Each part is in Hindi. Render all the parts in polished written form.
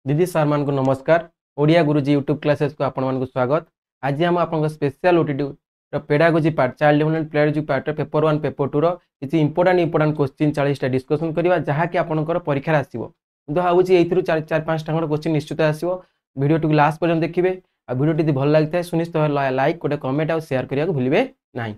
दीदी सार मान को नमस्कार। ओडिया गुरुजी यूट्यूब क्लासेस को आपण मान को स्वागत। आज हम आपन special OTT pedagogy part child development pedagogy part paper 1 paper 2 रो किछि इंपोर्टेंट क्वेश्चन 40 टा डिस्कशन करबा जहा कि आपनकर परीक्षा आसीबो। तो हाउची एइथरु 4-5 टा क्वेश्चन निश्चित आसीबो। वीडियो टू लास्ट पर्यंत देखिबे आ वीडियो टी भल लागथाय सुनिश्चित लाइक गोटे कमेंट और शेयर करिया को भूलिबे नाही।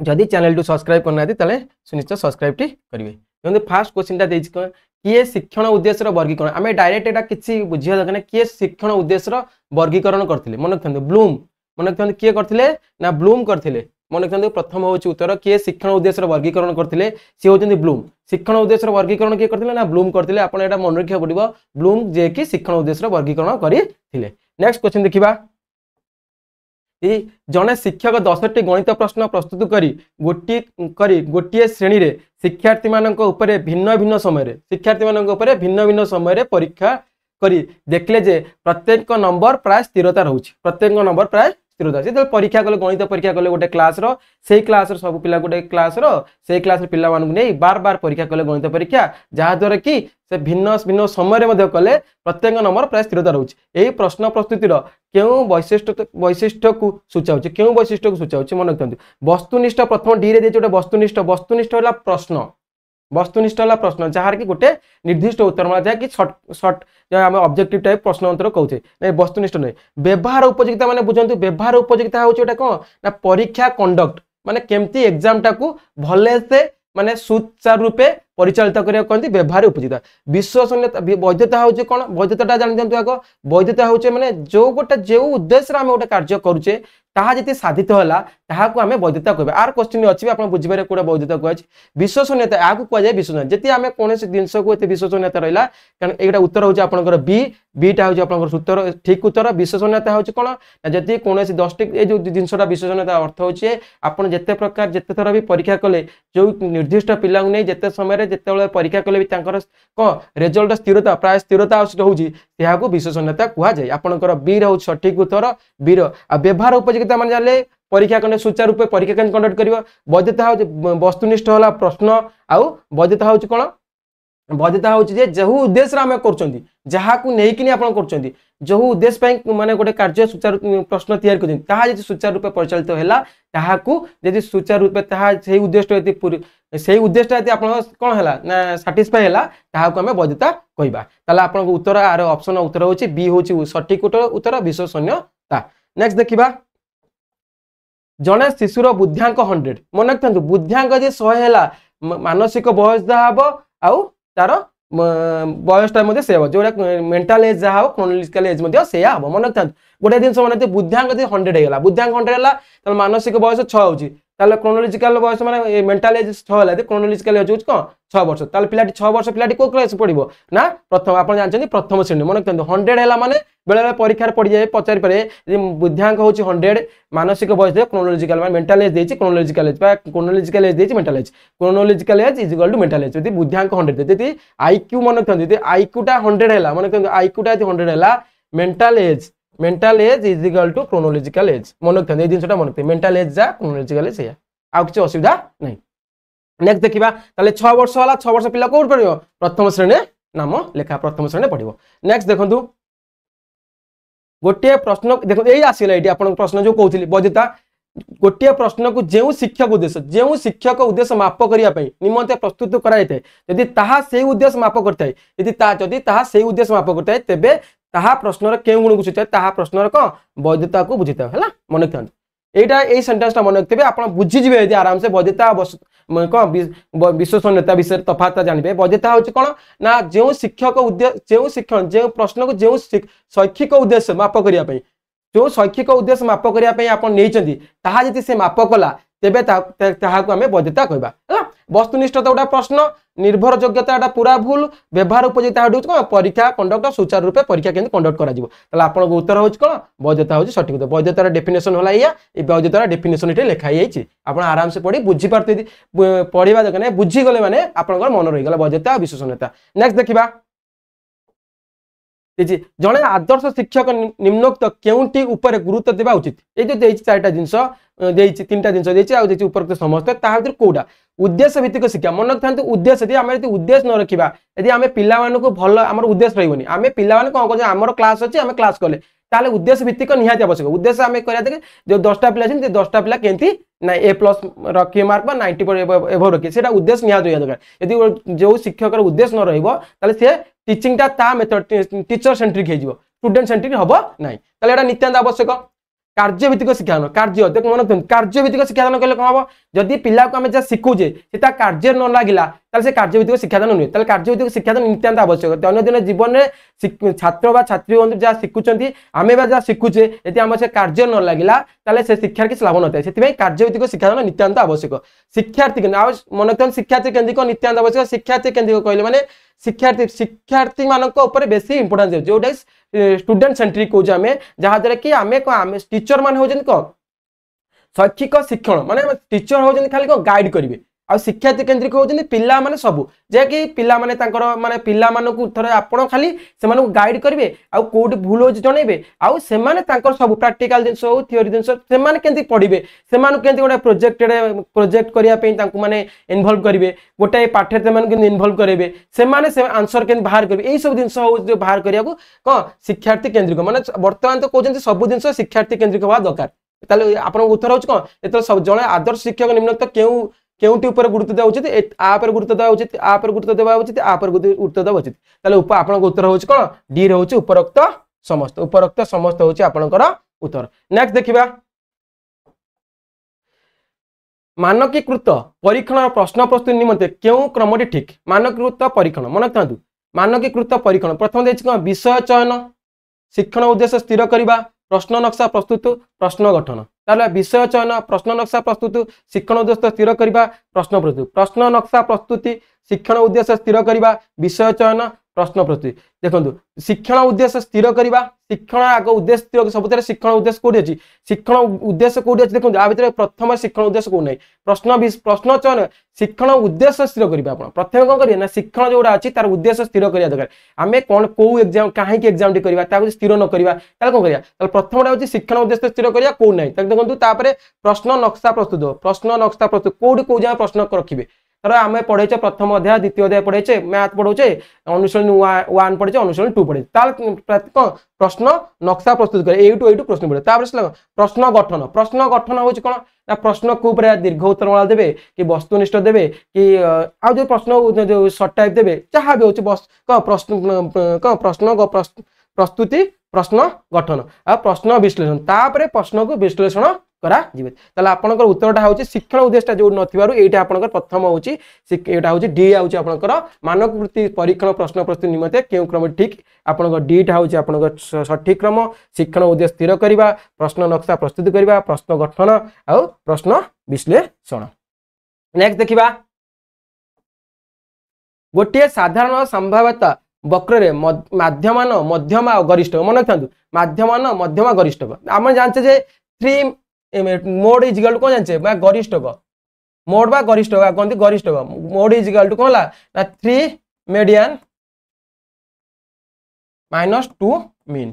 जदि चैनल टू सब्सक्राइब करना तले सुनिश्चित सब्सक्राइब टी करिवे। देखो फास्ट क्वेश्चन टा देछि किए शिक्षण उद्देश्य वर्गीकरण आम डायरेक्ट एटा किछि बुझिया दरकार किए शिक्षण उद्देश्य वर्गीकरण करथिले मन रखथां ब्लूम मन रखथां किए करथिले ना ब्लूम करथिले मन रखथां प्रथम होछि उत्तर किए शिक्षण उद्देश्य वर्गीकरण करथिले सी होचंदी ब्लूम। शिक्षण उद्देश्य वर्गीकरण किए करथिले ना ब्लूम करथिले आपण एटा मन रखिया पड़िबो ब्लूम जे कि शिक्षण उद्देश्य वर्गीकरण करिथिले। नेक्स्ट क्वेश्चन देखिबा जड़े शिक्षक 10टी गणित प्रश्न प्रस्तुत करी गोटे श्रेणी रे शिक्षार्थी मानक उपरे भिन्न भिन्न समय परीक्षा करी देखले जे प्रत्येक नंबर प्राय स्थिरता रहउछि जो परीक्षा कले गणित परीक्षा कले गोटे क्लास रो सेही क्लास रो सब पिला गोटे क्लास रो सेही क्लास रे पिला मानकु नै बार बार परीक्षा कले गणित परीक्षा जहा द्वारा कि से भिन्न भिन्न समय मध्ये कले प्रत्येक नंबर प्राय स्थिरता रहउछि। एही प्रश्न प्रस्तुति रो केउ वैशिष्ट्य को सूचाउछि केउ वैशिष्ट्य को सूचाउछि मन रखथांतु। वस्तुनिष्ठ प्रथम डी रे देछि गोटे वस्तुनिष्ठ होला प्रश्न जहार कि गोटे निर्दिष्ट उत्तर माने जा कि शॉर्ट जो हम ऑब्जेक्टिव टाइप प्रश्न उत्तर कहउछे नै वस्तुनिष्ठ नै। व्यवहार उपयोगिता माने बुझंतु व्यवहार उपयोगिता होछि ओटा कोन ना परीक्षा कंडक्ट माने केमती एग्जाम टाकू भले से माने सुचारू रूपे परिचालित करिया कहंती व्यवहार उपयोगिता। विश्वसनीयता वैधता होछि कोन वैधताटा जानि दियंतु आगो वैधता होछि माने जो गोटे जे उद्देश्य रे हम गोटे कार्य करूचे ताहा जति साधित होला ताहा को हमें वैधता कहबे। आर क्वेश्चन अछि आपण बुझि बारे कोडा वैधता कहै विश्वसनीयता आगु कहै जाय विश्वसनीयता जति हमें कोनोसी जिंस को एते विश्वसनीयता रहला कारण एटा उत्तर होछि आपनकर बी टा होछि आपनकर उत्तर ठीक उत्तर। विश्वसनीयता होछि कोन जति कोनोसी 10 टी ए जो जिंसटा विश्वसनीयता अर्थ होछि आपण जते प्रकार जते थरा भी परीक्षा कले जो निर्दिष्ट पिला नै जते समय रे जते बेले परीक्षा कले भी तांकर को रिजल्ट स्थिरता प्राय स्थिरता होछि तेहा को विश्वसनीयता कुहा जाय। आपनकर बी रहउ सठिक उत्तर बी रो आ व्यवहार उपयोगिता मान जाले परीक्षा करने सुचारू रूपे परीक्षा केन कंडक्ट करिवो। वैधता हो वस्तुनिष्ठ होला प्रश्न आउ वैधता होछि कोन वैधता होछि जे जेहु उद्देश्य रे हम करचंती जहा को नै कि आपण करचंती जो उद्देश्य पई माने गोटे कार्य सुचारू प्रश्न तैयार करचंती ताहा जे सुचारू रूपे परिचालित होला ताहा को जे सुचारू रूपे ताहा सेही उद्देश्य यदि सेही उद्देश्य यदि आपण कोन होला ना सैटिस्फाई होला ताहा को हम वैधता कहबा। ताला आपण उत्तर आर ऑप्शन उत्तर होछि बी होछि सठिक उत्तर विश्वसनीयता। नेक्स्ट देखिबा जने शिशुर बुद्ध्यांक 100 मन रखथांतु बुद्ध्यांक जे 100 हैला मानसिक बयस दा हबो आउ तार बयसटा मध्ये से हबो जोडा मेंटल एज जा हबो क्रोनोलॉजिकल एज मध्ये से हबो मन रखथांतु। गोटे दिन माने बुद्ध्यांक जे 100 हैला बुद्ध्यांक 100 हैला त मानसिक बयस 6 होची ताले क्रोनोलॉजिकल बयस माने मेंटल एज 6 हैला त क्रोनोलॉजिकल एज होची कोन 6 वर्ष ताले पिलाटी 6 वर्ष पिलाटी को क्लास पढिबो ना प्रथम आपण जानचंदी प्रथम श्रेणी मन रखथांतु 100 हैला माने बेले परीक्षा पड़ी जाए पचारि पारे बुद्ध्यांक होची 100 मानसिक बयस दे क्रोनोलॉजिकल माने मेंटल एज देछि क्रोनोलॉजिकल एज देछि mental age is equal to mental age यदि बुद्ध्यांक 100 देति आईक्यू मन रखथांतु यदि आईक्यू टा 100 हैला मन रखथांतु आईक्यू टा यदि 100 हैला mental age is equal to chronological age मन रखथांतु ए दिनसटा मन रखते मेंटल एज जा क्रोनोलॉजिकल एज या आ किछ असुविधा नै। नेक्स्ट देखिबा ताले 6 वर्ष होला 6 वर्ष पिला कोड पढिबो प्रथम श्रेणी नाम लेखा प्रथम श्रेणी पढिबो। नेक्स्ट देखंतु गोटे प्रश्न देखो यही आसिला एटी आपण प्रश्न जो कहउथिली वैधता गोटे प्रश्न को जेउ शिक्षक उद्देश्य माप करिया पई निमंते प्रस्तुत करा जायते यदि ताहा सेही उद्देश्य माप करथाय यदि ताहा सेही उद्देश्य माप करथाय तेबे ताहा प्रश्न रे केउ गुण को सूचाय ताहा प्रश्न रे को वैधता को बुझिता हला मन रखथान एटा एई सेंटेंस टा मन रखतेबे आपण बुझि जिबे यदि आराम से वैधता को विश्वसनीयता विषय तफात जानबे। वैधता होछि कोन ना जेउ शिक्षक उद्देश्य जेउ शिक्षण जेउ प्रश्न को जेउ शैक्षिक उद्देश्य माप करिया पई जो शैक्षिक उद्देश्य माप करिया पई आपण नेइचंदी ताहा जति से माप कला तेबे ताहा को हमें वैधता कहबा हला। वस्तुनिष्ठता उडा प्रश्न निर्भर योग्यता एटा पूरा भूल व्यवहार उपयोगिता होछि कोन परीक्षा कंडक्ट सुचारू रूपे परीक्षा केन कंडक्ट करा जिवो तला आपण को उत्तर होछि कोन वैधता होछि सठिक उत्तर। वैधतार डेफिनेशन होला या ए वैधतार डेफिनेशन इटे लिखा जायछि आपण आराम से पढी बुझी पारते पढिबा जक नै बुझी गले माने आपनकर मन रहि गला वैधता विश्वसनीयता। नेक्स्ट देखिबा जड़े आदर्श शिक्षक निम्नोक्त केउंटी ऊपर गुरुत्व देवा उचित ये जो देछि चारटा जिंस देछि तीनटा जिंस देछि आ देछि उपरोक्त समस्त ता भीतर कोडा उद्देश्य भित्तिक शिक्षा मन रखथांतु उद्देश्य यदि आमे यदि उद्देश्य न रखिबा यदि आमे पिल्ला मानको भल हमर उद्देश्य रहइबनी आमे पिल्ला मान कोन कोन हमर क्लास अछि आमे क्लास कले ताले उद्देश्य भित्तिक निहाती आवश्यक उद्देश्य आमे करिया दे जो 10टा पिला छिन 10टा पिला केंती ना A+ रखिए मार्क बा 90 पर एभव रखिए सेटा उद्देश्य निहाती होया दरकार यदि जो शिक्षक उद्देश्य न रहइबो ताले से टीचिंग ता ता मेथड टीचर सेंट्रिक हे जिवो स्टूडेंट सेंट्रिक हबो नाही ताले एटा नित्यांत आवश्यक कार्य भित्तिक शिक्षादान कार्य देख मन रखथुन कार्य भित्तिक शिक्षादान कले कोन हबो जदि पिला को आमे जे सिखुजे सेटा कार्य न लागिला ताले से कार्य भित्तिक शिक्षादान नुय ताले कार्य भित्तिक शिक्षादान नित्यांत आवश्यक दैनंदिन जीवन में छात्र बा छात्री बंधु जा सिखुचंती आमे बा जा सिखुचे यदि आमे से कार्य न लागिला ताले से शिक्षार किछ लाभ नथाय सेति कार्य भित्तिक शिक्षादान नित्यांत आवश्यक शिक्षार्थी के मन रखथुन शिक्षार्थी केंद्रिक नित्यांत आवश्यक शिक्षार्थी केंद्रिक कहले माने शिक्षार्थी मानक ऊपर बेसी इंपोर्टेंस दे जोटा स्टूडेंट सेंट्रिक हो जामे जहा द्वारा कि आमे को आमे टीचर मान हो जन को शैक्षिक शिक्षण माने टीचर हो जन खाली को गाइड करिवे आ शिक्षार्थी केंद्रिक हो जन पिल्ला माने सब जे कि पिल्ला माने तांकर माने पिल्ला मानकु थरे आपण खाली से मानकु गाइड करिवे आ कोड भूल हो जणेबे आ से माने तांकर सब प्रैक्टिकल जिंस हो थ्योरी जिंस से माने केंति पढिबे से माने केंति गोटे प्रोजेक्ट करिया पे तांकु माने इन्वॉल्व करिवे गोटे पाठे से माने इन्वॉल्व करिवे से माने से आंसर केंति बाहर करिवे एई सब जिंस हो जो बाहर करिया को को शिक्षार्थी केंद्रिक माने वर्तमान तो कोजन सब जिंस शिक्षार्थी केंद्रिक होवा दरकार ताले आपण उत्तर होच कोन एतो सब जणे आदर्श शिक्षक निम्नलिखित केउंटी ऊपर गुरुत्व देवा उचित आ पर गुरुत्व देवा उचित आ पर गुरुत्व देवा उचित आ पर गुरुत्व देवा उचित ताले आपन उत्तर होच कोन डी रे होच उपरोक्त समस्त होच आपनकर उत्तर नेक्स्ट देखिबा मानकीकृत परीक्षण प्रश्न प्रस्तुति निमंते केउ क्रमटी ठीक मानकीकृत परीक्षण मन रखथांतु मानकीकृत परीक्षण प्रथम देछि कोन विषय चयन शिक्षण उद्देश्य स्थिर करिबा प्रश्न नक्शा प्रस्तुत प्रश्न गठन ताले विषय चयन प्रश्न नक्शा प्रस्तुत शिक्षण उद्देश्य स्थिर करिबा प्रश्न नक्शा प्रस्तुति शिक्षण उद्देश्य स्थिर करिबा विषय चयन प्रश्न प्रस्तुति देखंतु शिक्षण उद्देश्य स्थिर करिबा शिक्षण आग उद्देश्य सबुतरे शिक्षण उद्देश्य कोडी अछि शिक्षण उद्देश्य कोडी अछि देखंतु आ भितर प्रथम शिक्षण उद्देश्य को नै प्रश्न चयन शिक्षण उद्देश्य स्थिर करिबा आपण प्रथम कोन करिया ना शिक्षण जोडा अछि तार उद्देश्य स्थिर करिया दरकार आमे कोन को एग्जाम काहे कि एग्जाम टी करिबा ताको स्थिर न करिबा ताले कोन करिया ताले प्रथमटा अछि शिक्षण उद्देश्य स्थिर करिया को नै ताक देखंतु तापरे प्रश्न नक्शा प्रस्तुत कोडी को जा प्रश्न रखिबे तर आमे पढैछे प्रथम अध्याय द्वितीय अध्याय पढैछे मैथ पढौछे अनुशीलन 1 पढैछे अनुशीलन 2 पढैछे ताल प्रश्न नक्शा प्रस्तुत करे एटू प्रश्न पढे तापर प्रश्न गठन होछ कोन ना प्रश्न को ऊपर दीर्घ उत्तर वाला देबे कि वस्तुनिष्ठ देबे कि आ जो प्रश्न जो शॉर्ट टाइप देबे चाहा भी होछ बस प्रश्न प्रस्तुति प्रश्न गठन आ प्रश्न विश्लेषण तापर प्रश्न को विश्लेषण करा जिवे ताले आपनकर उत्तरटा होची शिक्षण उद्देश्य जो नथिबारु एटा आपनकर प्रथम होची एटा होची डी होची आपनकर मानक परीक्षण प्रश्न प्रस्तुति निमते केउ क्रम ठीक आपनकर डी टा होची आपनकर सठिक क्रम शिक्षण उद्देश्य स्थिर करिबा प्रश्न नक्शा प्रस्तुत करिबा प्रश्न गठन आ प्रश्न विश्लेषण नेक्स्ट देखिबा गोटे साधारण संभाव्यता वक्र रे माध्यमान मध्यमा और गरिष्ठ मन रखथांतु माध्यमान मध्यमा गरिष्ठ हम जानछे जे 3 मोड इज इक्वल टू कोन जानछे बा गरिष्ठ मोड बा गरिष्ठ कोनती गरिष्ठ मोड इज इक्वल टू कोनला ना 3 मीडियन माइनस 2 मीन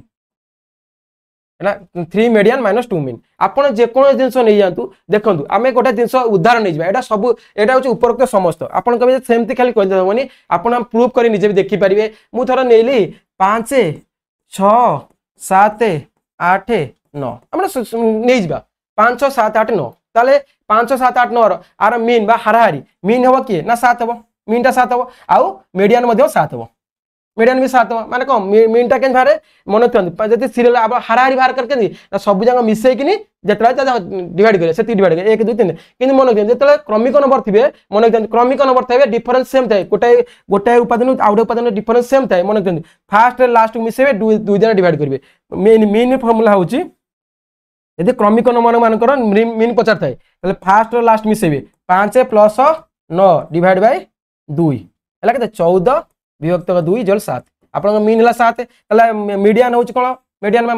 ना 3 मीडियन माइनस 2 मीन आपण जे कोन जिंस नै जानतु देखंतु आमे गोटा जिंस उदाहरण नै जबा एटा सब एटा होची उपरोक्त समस्त आपण कबे सेमति खाली कहि दबनी आपण प्रूफ करी निजे भी देखि परिबे मु थरा नेली 5 6 7 8 9 आपण नै जबा 5 6 7 8 9 ताले 5 6 7 8 9 आर मीन बा हाराहारी मीन हबो कि ना 7 हबो मीनटा 7 हबो आउ मीडियन मध्ये 7 हबो मीडियन भी 7 हबो माने कम मीनटा केन भारे मन थंद जति सीरियल अब हाराहारी बाहर करके ना सब जंग मिसै किनी जतला डिवाइड करे सेति डिवाइड करे 1 2 3 किंतु मन थंद जतला क्रमिक नंबर थिबे मन थंद क्रमिक नंबर थाबे डिफरेंस सेम थाए गोटाए उपादान आउट उपादान डिफरेंस सेम थाए मन थंद फर्स्ट लास्ट मिसैबे 2 जरा डिवाइड करबे मीन फार्मूला होची यदि क्रमिक नंबर मानकर मीन पचार थाए तले फर्स्ट और लास्ट मिसेबे 5 प्लस 9 डिवाइड बाय 2 हला केते 14 विभक्त 2 जल 7 आपन मीन हला 7 तले मीडियन होच कोन मीडियन में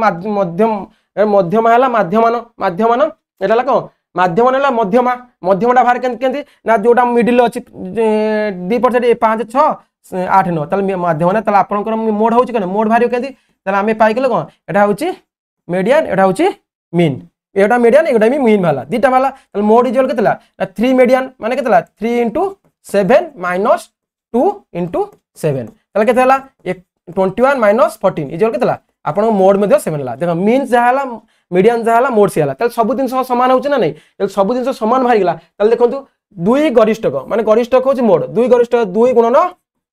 मध्यम हला माध्यमान एटा ला कोन माध्यमान हला मध्यमा मध्यमटा बाहर केंति ना जोटा मिडिल अछि 2% 5 6 8 9 ताले माध्यम ना ताले आपनकर मोड होउची कने मोड भारियो केंदी ताले आमे पाइ गेलो कोन एटा होउची मीडियन एटा होउची मीन एटा मीडियन एटा भी मीन वाला दीटा वाला ताले मोड इक्वल केतला 3 मीडियन माने केतला 3 * 7 - 2 * 7 ताले केतला 21 - 14 इक्वल केतला आपन मोड मध्ये 7 ला देखो मीन जहाला मीडियन जहाला मोड से हाला ताले सब दिन समान होउची ना नै ताले सब दिन समान भारी गेला ताले देखंतु 2 गरिष्ठक माने गरिष्ठक होउची मोड 2 गरिष्ठक 2 गुणन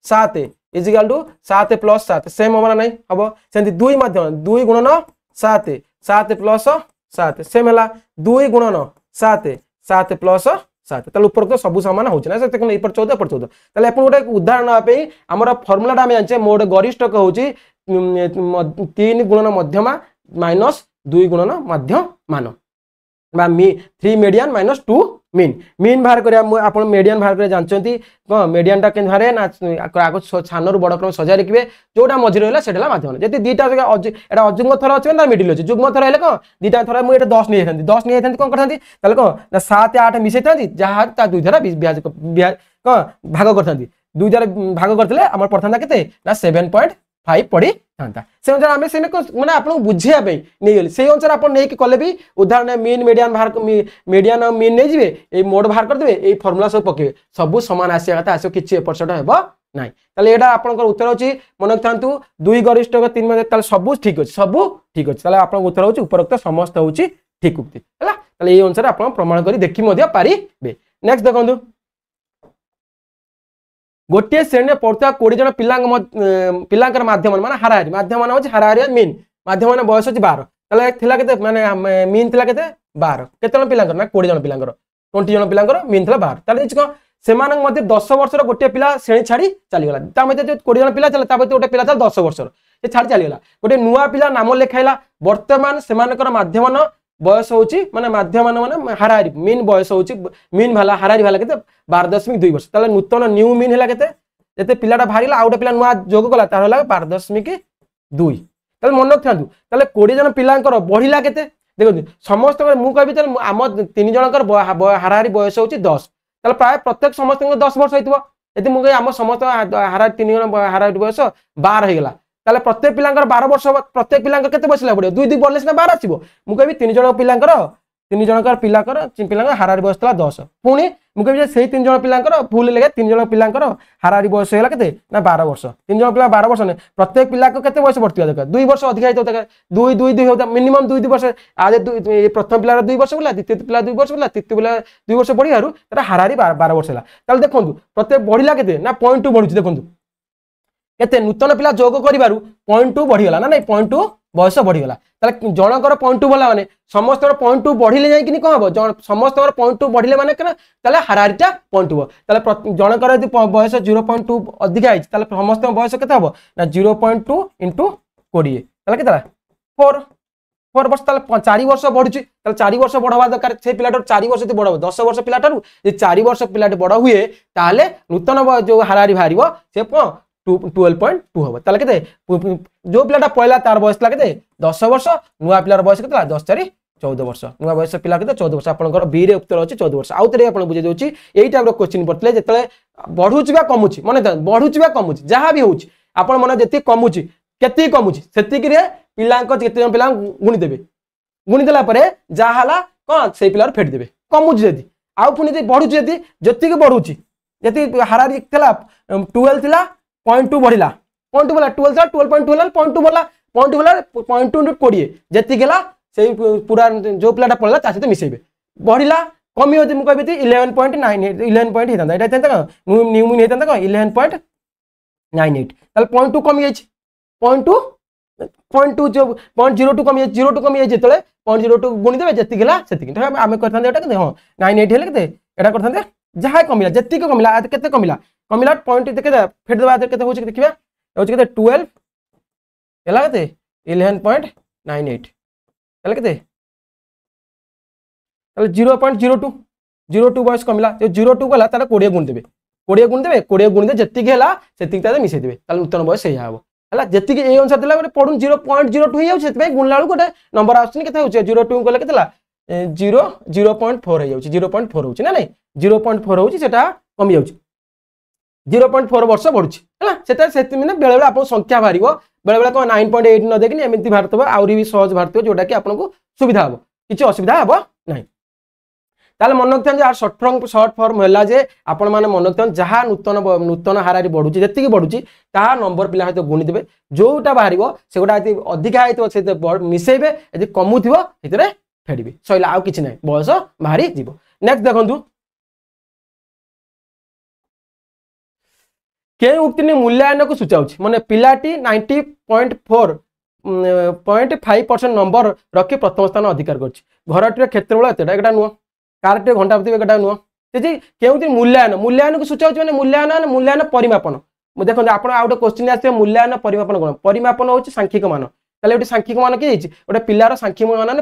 7 इक्वल टू 7 + 7 सेम हमरा नै हबो सेंति 2 माध्यम 2 गुणन 7 7 + 7 सेम हला 2 गुणन 7 7 + 7 ताले ऊपर तो सब समान होउची ना से ऊपर 14 ऊपर 14 ताले अपन गोटे उदाहरण आपे हमरा फार्मूला टा हम जानचे मोड गरिष्ठक होउची 3 गुणन मध्यमा माइनस 2 गुणन मध्यमान बा 3 मीडियन माइनस 2 मीन मीन बाहर करिया आपण मीडियन बाहर करे जानचंती को मीडियन टा केन बारे ना आगो छानर बड़ क्रम सजा रखिबे जोटा मझि रहला सेटला माध्यम जति दीटा एटा अजुग्म थर अछि ना मिडिल अछि जुग्म थर हेले को दीटा थर मु एटा 10 नै हेथंती 10 नै हेथंती कोन करथंती तले को ना 7 8 मिसै थांती जहा ता दुई धरा ब्याज को भाग करथंती दुई धरा भाग करथले हमर परथंता केते ना 7.5 पड़ी थांता से अनुसार आमे सेने को माने आपन बुझिया बे नै गेली से अनुसार आपन नै कि कले भी उदाहरण मीन मीडियन बाहर मीडियन और मीन नै जिवे ए मोड बाहर कर देबे ए फार्मूला सब पकेबे सब समान आसिया कथा आसो किछि परसेंट हेबो नाही ताले एटा आपन को उत्तर होची मन थांतु 2 गरिष्ठक 3 मध्ये ताले सब ठीक अछि ताले आपन को उत्तर होची उपरोक्त समस्त होची ठीक उक्ति हला ताले ए अनुसार आपन प्रमाण करी देखि मध्य पारिबे नेक्स्ट देखंतु गोटे श्रेणी में पढ़ुवा 20 जन पिलांकर माध्यम माने हाराहारी माध्यम होची हाराहारी मीन माध्यम बयस होची 12 तले थिला केते माने मीन थिला केते 12 केते जन पिलांकर ना 20 जन पिलांकर 20 जन पिलांकर मीन थिला 12 तले इछ को सेमानक मध्ये 10 वर्ष रो गोटे पिला श्रेणी छाडी चली गेला ता मध्ये जो 20 जन पिला चला ता मध्ये गोटे पिला चला 10 वर्ष रो ए छाडी चली गेला गोटे नुवा पिला नाम लेखाइला वर्तमान सेमानकर माध्यम बयस होची माने माध्यम माने हाराहारी मीन बयस होची मीन भाला हाराहारी भाला केते 12.2 वर्ष ताले नूतन न्यू मीन हैला केते जते पिलाटा भारिला आउटे पिला नुवा जोग कला तार होला 12.2 ताले मन रखथांतु ताले 20 जन पिलांकर बढ़िला केते देखो समस्त मु कहबी ताले आम 3 जनकर हाराहारी बयस होची 10 ताले प्राय प्रत्येक समस्त 10 वर्ष होइतबो यदि मु आम समस्त हाराहारी 3 जन हाराहारी बयस 12 हे गेला ताले प्रत्येक पिलांकर 12 वर्ष प्रत्येक पिलांकर केते बसला पड़ियो 2 2 बढ़ले सिना 12 आसीबो मु कहबी 3 जन पिलांकर 3 जनकर पिलांकर हाराहारी बयस तला 10 पुणी मु कहबी से 3 जन पिलांकर फुल लेगे 3 जन पिलांकर हाराहारी बयस हेला केते ना 12 वर्ष 3 जन पिला 12 वर्ष ने प्रत्येक पिला को केते बयस बढ़तिया देखा 2 वर्ष अधिक आइतो देखा 2 2 2 होता मिनिमम 2 2 वर्ष आजे प्रथम पिला 2 वर्ष बोला द्वितीय पिला 2 वर्ष बोला तृतीय पिला 2 वर्ष बढ़ी हारु तरा हाराहारी 12 वर्ष हेला ताल देखंतु प्रत्येक बढ़िला केते ना 0.2 बढ़ुची देखंतु केते नूतन पिला जोग करिबारु 0.2 बढ़ी गेला ना नै 0.2 बयस बढ़ी गेला ताले जनकर 0.2 बोला माने समस्त 0.2 बढ़िले जाई किनी कहबो समस्त 0.2 बढ़िले माने केना ताले हाराहारीटा 0.2 ताले जनकर यदि बयस 0.2 अधिक आइछ ताले समस्त बयस केते हबो ना 0.2 * 20 ताले केतला 4 वर्ष ताले 4 वर्ष बढ़ुची ताले 4 वर्ष बढ़वा दरकार से पिलाटर 4 वर्ष यदि बढ़ो 10 वर्ष पिलाटर जे 4 वर्ष पिलाटे बड़ हुए ताले नूतन जो हाराहारी भारिबो से 12.2 हबो ताले केते जो पिलाटा पयला तार बयस ला केते 10 वर्ष नुवा पिलार बयस केते 10 4 14 वर्ष नुवा बयस पिला केते 14 वर्ष आपनकर बी रे उत्तर अछि 14 वर्ष आउ तरे आपन बुझे दोछि एई टाइप रो क्वेश्चन पड़तले जेतले बढ़ुची बा कमुची माने बढ़ुची बा कमुची जहा भी होउची आपन मन जति कमुची केति कमुची सेति कि रे पिलांक केते पिला गुणी देबे गुणी देला परे जाहाला कोन से पिलार फेट देबे कमुची जति आउ पुनी बढ़ुची जति जति के बढ़ुची जति हाराहारी थिला 12 थिला 0.2 बढ़िला 0.2 बोला 12 था 12.2 होला 0.2 बोला 0.2 बोला 0.2 * 20 जति गेला से पूरा जो प्लाटा पड़ला ता सहित मिसेबे बढ़िला कमी होती मु कहबी 11.98 11 पॉइंट हेता एटा हेता न्यू मीन हेता 11.98 ताले 0.2 कमी जाइछ 0.2 जो 0.02 कमी 02 कमी जाइछ जेतले 0.02 गुणी देबे जति गेला सेति कि आमे करथांदे एटा के हां 98 हेले केते एटा करथांदे जहा कमिला जति के कमिला केते कमिला पॉइंट देखे फेट देबा केते होछ देखिबा होछ केते 12 एला केते 11.98 एला केते ताले 0.02 बयस कमिला जो 02 गला ताले 20 गुण देबे 20 गुण दे जति के हला सेति ताले मिसै देबे ताले नूतन बयस सही हाबो हला जति के ए अनुसार देला गोटे पढुन 0.02 हे जाउ सेति भाई गुणला गोटे नंबर आछन केते होछ 02 गला केतेला 0.4 हे जाउ 0.4 होछ ना नै 0.4 होछ सेटा कमी जाउछ 0.4 वर्ष बढ़ुची है मैंने बेले बेले आपको संख्या बाहर बेले बेले कौन 9.8 न देखिए एमती बाहर आउरी भी सहज बाहर जोटा कि आपको सुविधा हम किसी असुविधा हम ना ताले मन रखिए यार शॉर्ट फॉर्म है जे आपण मैंने मन रखिए जहाँ नूतन नूतन हारे बढ़ुची जी बढ़ुची ता नंबर पिला सहित गुणी देवे जोटा बाहर से गोटा अधिका होते मिसेबे यदि कमु थो फेड़े सैला आउ कि ना बयस बाहरी जीव नेक्स्ट देखु के उक्ति मूल्यांकन को सूचाऊ माने पिलाटी 90.5% नंबर रखी प्रथम स्थान अधिकार कर घरटी क्षेत्रफल एटा नुह कार घंटा एटा नुह के मूल्यांकन मूल्यांकन को सूचाऊ मैंने मूल्यांकन मूल्यांकन परिमापन देखो आप गोटे क्वेश्चन आस मूल्यांकन परिमापन कौन परिमापन हूँ सांख्यिक मान ताले सांख्यिक मान किए गोटे पिलार सांख्यिक मान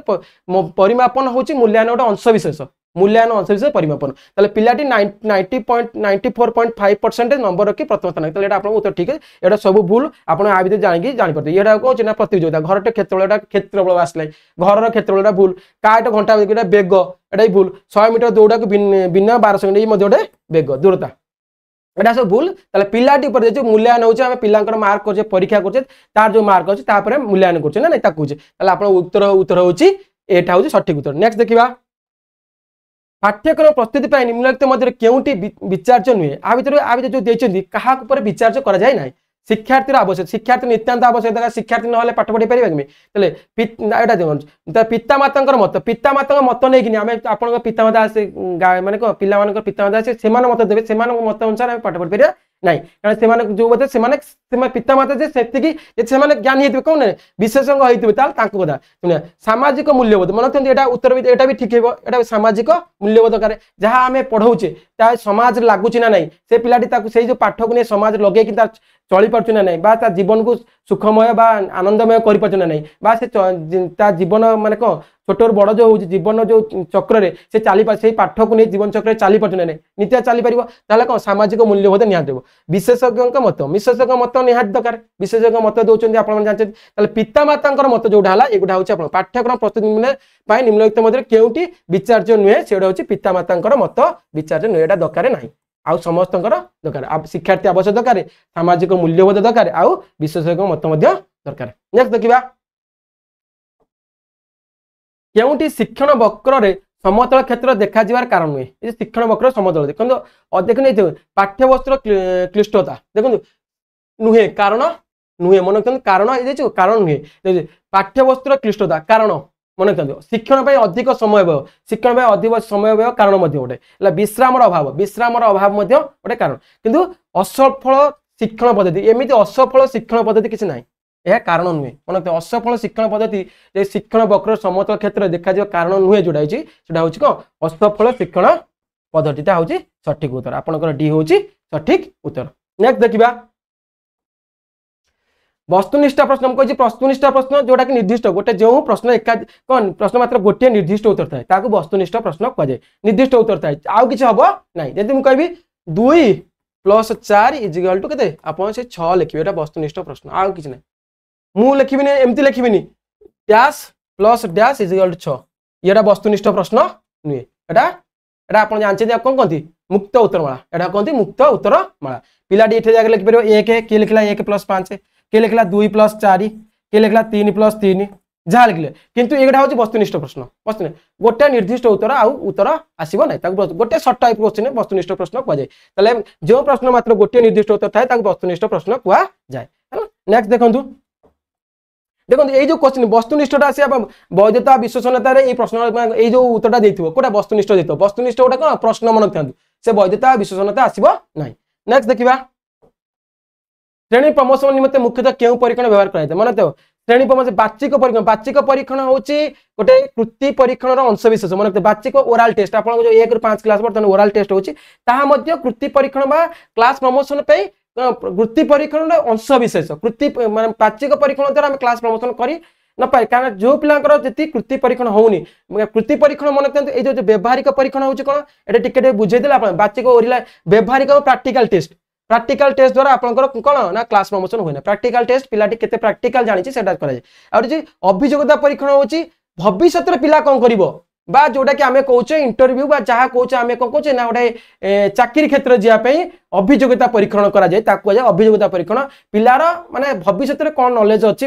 परिमापन हूँ मूल्यांकन गोटे अंशविशेष मूल्यांकन अंशविशेष परिमापन ताले पिलाटी 94.5% नंबर रखी प्रथम स्थान आप उत्तर ठीक है ये सब भूल आप जानिकी जापर ये कौन ना प्रतियोगिता घर क्षेत्रफल क्षेत्रफल आसला घर क्षेत्रफल भूल काट घंटा बेग एटा भूल 100 मीटर दौड़ा को बिना 12 सेकेंड ये गोटे बेग दूरता एटा सब भूल ताले पिलाटी पर मूल्यांकन होचे आमे पिलांकर मार्क करछे परीक्षा करछे तार जो मार्क अछि तापर मूल्यांकन करछे ना नै ताकू जे ताले आपण उत्तर होची एटा होची सठिक उत्तर नेक्स्ट देखिबा पाठ्यक्रम प्रस्तुति पाई निम्नलिखित मध्य केउटी विचार्य नुहे आ भितर जो देइछन्ती काहा ऊपर विचार्य करा जाय नै शिक्षार्थी आवश्यक शिक्षार्थी नित्यांत आवश्यकता शिक्षार्थी न पाठ पढ़ी पारे एटा देखो पितामाता मत पितामाता मत नहीं कि आप पितामाता आसे माने पिला पितामाता आसे से मत देवे से मत अनुसार पाठ पढ़ी पारे ना कारण जो बोलते पितामाता ज्ञानी होते कौन विशेषज्ञ होता कथा शुणे सामाजिक मूल्यबोध मन रखते यहाँ उत्तर यहाँ भी ठीक है सामाजिक मूल्यबोध कार जहाँ आम पढ़ाऊे समाज लगुच ना ना से पिलाटी से जो पाठ को नहीं समाज लगे चली पार्छु ना ना जीवन को सुखमय बा आनंदमय कर पार्छु ना ना से जीवन माने कौन छोट बड़ जो हो जीवन जो चक्र से चली से पाठ को नहीं जीवन चक्र चली पार्छु ना नित्य चली पार कौन सामाजिक मूल्यबोध निहत विशेषज्ञ मत निहाती दरकार विशेषज्ञ मत दौरान आप जानते पितामाता मत जोटा है ये हूँ पाठ्यक्रम प्रस्तुति निम्नलिखित मध्य केउटी विचार्य नुहे से हूँ पितामाता मत विचार्य नुहे दरकार ना आउ समस्त दरकार शिक्षार्थी आवश्यक दरकार सामाजिक मूल्यबोध दरकार आउ विशेषज्ञ मत दरकार नेक्स्ट देखिबा केउटी शिक्षण वक्र समतल क्षेत्र देखा जीवार कारण नुहे ये शिक्षण वक्र समतल देखो पाठ्यवस्त्र क्लिष्टता देखो नुहे कारण नुहे मन कारण ये कारण नुहे पाठ्यवस्त्र क्लिष्टता कारण मन रखते शिक्षण अधिक समय व्यय शिक्षण अधिक समय व्यय कारण गोटे विश्राम अभाव गोटे कारण किंतु असफल शिक्षण पद्धति एमती असफल शिक्षण पद्धति किसी ना यह कारण नुहे मन रखते असफल शिक्षण पद्धति शिक्षण वक्र समतल क्षेत्र देखा कारण नुहे जोड़ा हूँ कौन असफल शिक्षण पद्धति हूँ सठिक उत्तर आपंकर डी हूँ सठिक उत्तर नेक्स्ट देखिबा वस्तुनिष्ठ प्रश्न कही वस्तुनिष्ठ प्रश्न जोटा कि निर्दिष्ट गोटे जो प्रश्न एका कौन प्रश्न मात्र गोटे निर्दिष्ट उत्तर थाए ताकू वस्तुनिष्ठ प्रश्न कहुए निर्दिष्ट उत्तर थाए आउ किसी हम ना जब मुझे कहि 2 + 4 = के आप 6 लिखे यहाँ वस्तुनिष्ठ प्रश्न आउ कि ना मुझे लिखी एमती लिखी डैश प्लस डैश = 6 ये वस्तुनिष्ठ प्रश्न नुहे यहाँ आप जानते कौन कहती मुक्त उत्तरमाला यहाँ कहते मुक्त उत्तरमाला पिलाटी ये जगह लिखिपर 1 किए लिखला 1 + 5 किए लिखला 2 + 4 किए लिखला 3 + 3 जहाँ लिखले किंतु ये हूँ वस्तुनिष्ठ प्रश्न वस्तु गोटे निर्दिष्ट उत्तर आउ उत्तर आसब ना गोटे सर्ट टाइप क्वेश्चन वस्तुनिष्ठ प्रश्न कहुए जो प्रश्न मात्र गोटे निर्दिष्ट उत्तर थाए वस्तुनिष्ठ प्रश्न कहुए नेक्स्ट देखो देखो ये जो क्वेश्चन वस्तुनिष्ठता आस वैधता विश्वसनीयता ये प्रश्न ये जो उत्तरटा देखो कौटा वस्तुनिष्ठ देखो वस्तुनिष्ठ गोटे कौन प्रश्न मन रखते से वैधता विश्वसनीयता आसब ना नेक्स्ट देखा श्रेणी प्रमोशन निमित्त मुख्यतः क्यों परीक्षण व्यवहार कराए मन तो श्रेणी प्रमोशन बाचिक परीक्षण हूँ गोटे कृति परीक्षण अंशविशेष मन बाचिक ओराल टेस्ट आप जो 1 ରୁ 5 क्लास बर्तमान ओराल टेस्ट होची कृति परीक्षण बा क्लास प्रमोशन पे कृति परीक्षण अंशविशेष कृति माने बाचिक परीक्षण द्वारा क्लास प्रमोशन करी न पाए कारण जो पिलांकर जी कृति परीक्षण होनी कृति परीक्षण मन ये जो व्यवहारिक परीक्षण हूँ कौन ये टिके बुझेदे बाचिक ओरिला व्यवहारिक प्रैक्टिकल टेस्ट द्वारा आपंकर कौन ना क्लास प्रमोशन हुए ना प्रैक्टिकल टेस्ट पिलाटी केते प्रैक्टिकल जानी से अभियोग्यता परीक्षण हूँ भविष्य पिला कौन कर बा जोटा कि आम कौचे इंटरव्यू बा जहाँ कौचे आम कौन कौचे ना गोटे चाकरी क्षेत्र जावाई अभियोग्यता परीक्षण करा जाए ताकू जाए अभियोग्यता परीक्षण पिलार माने भविष्य में कौन नॉलेज अच्छी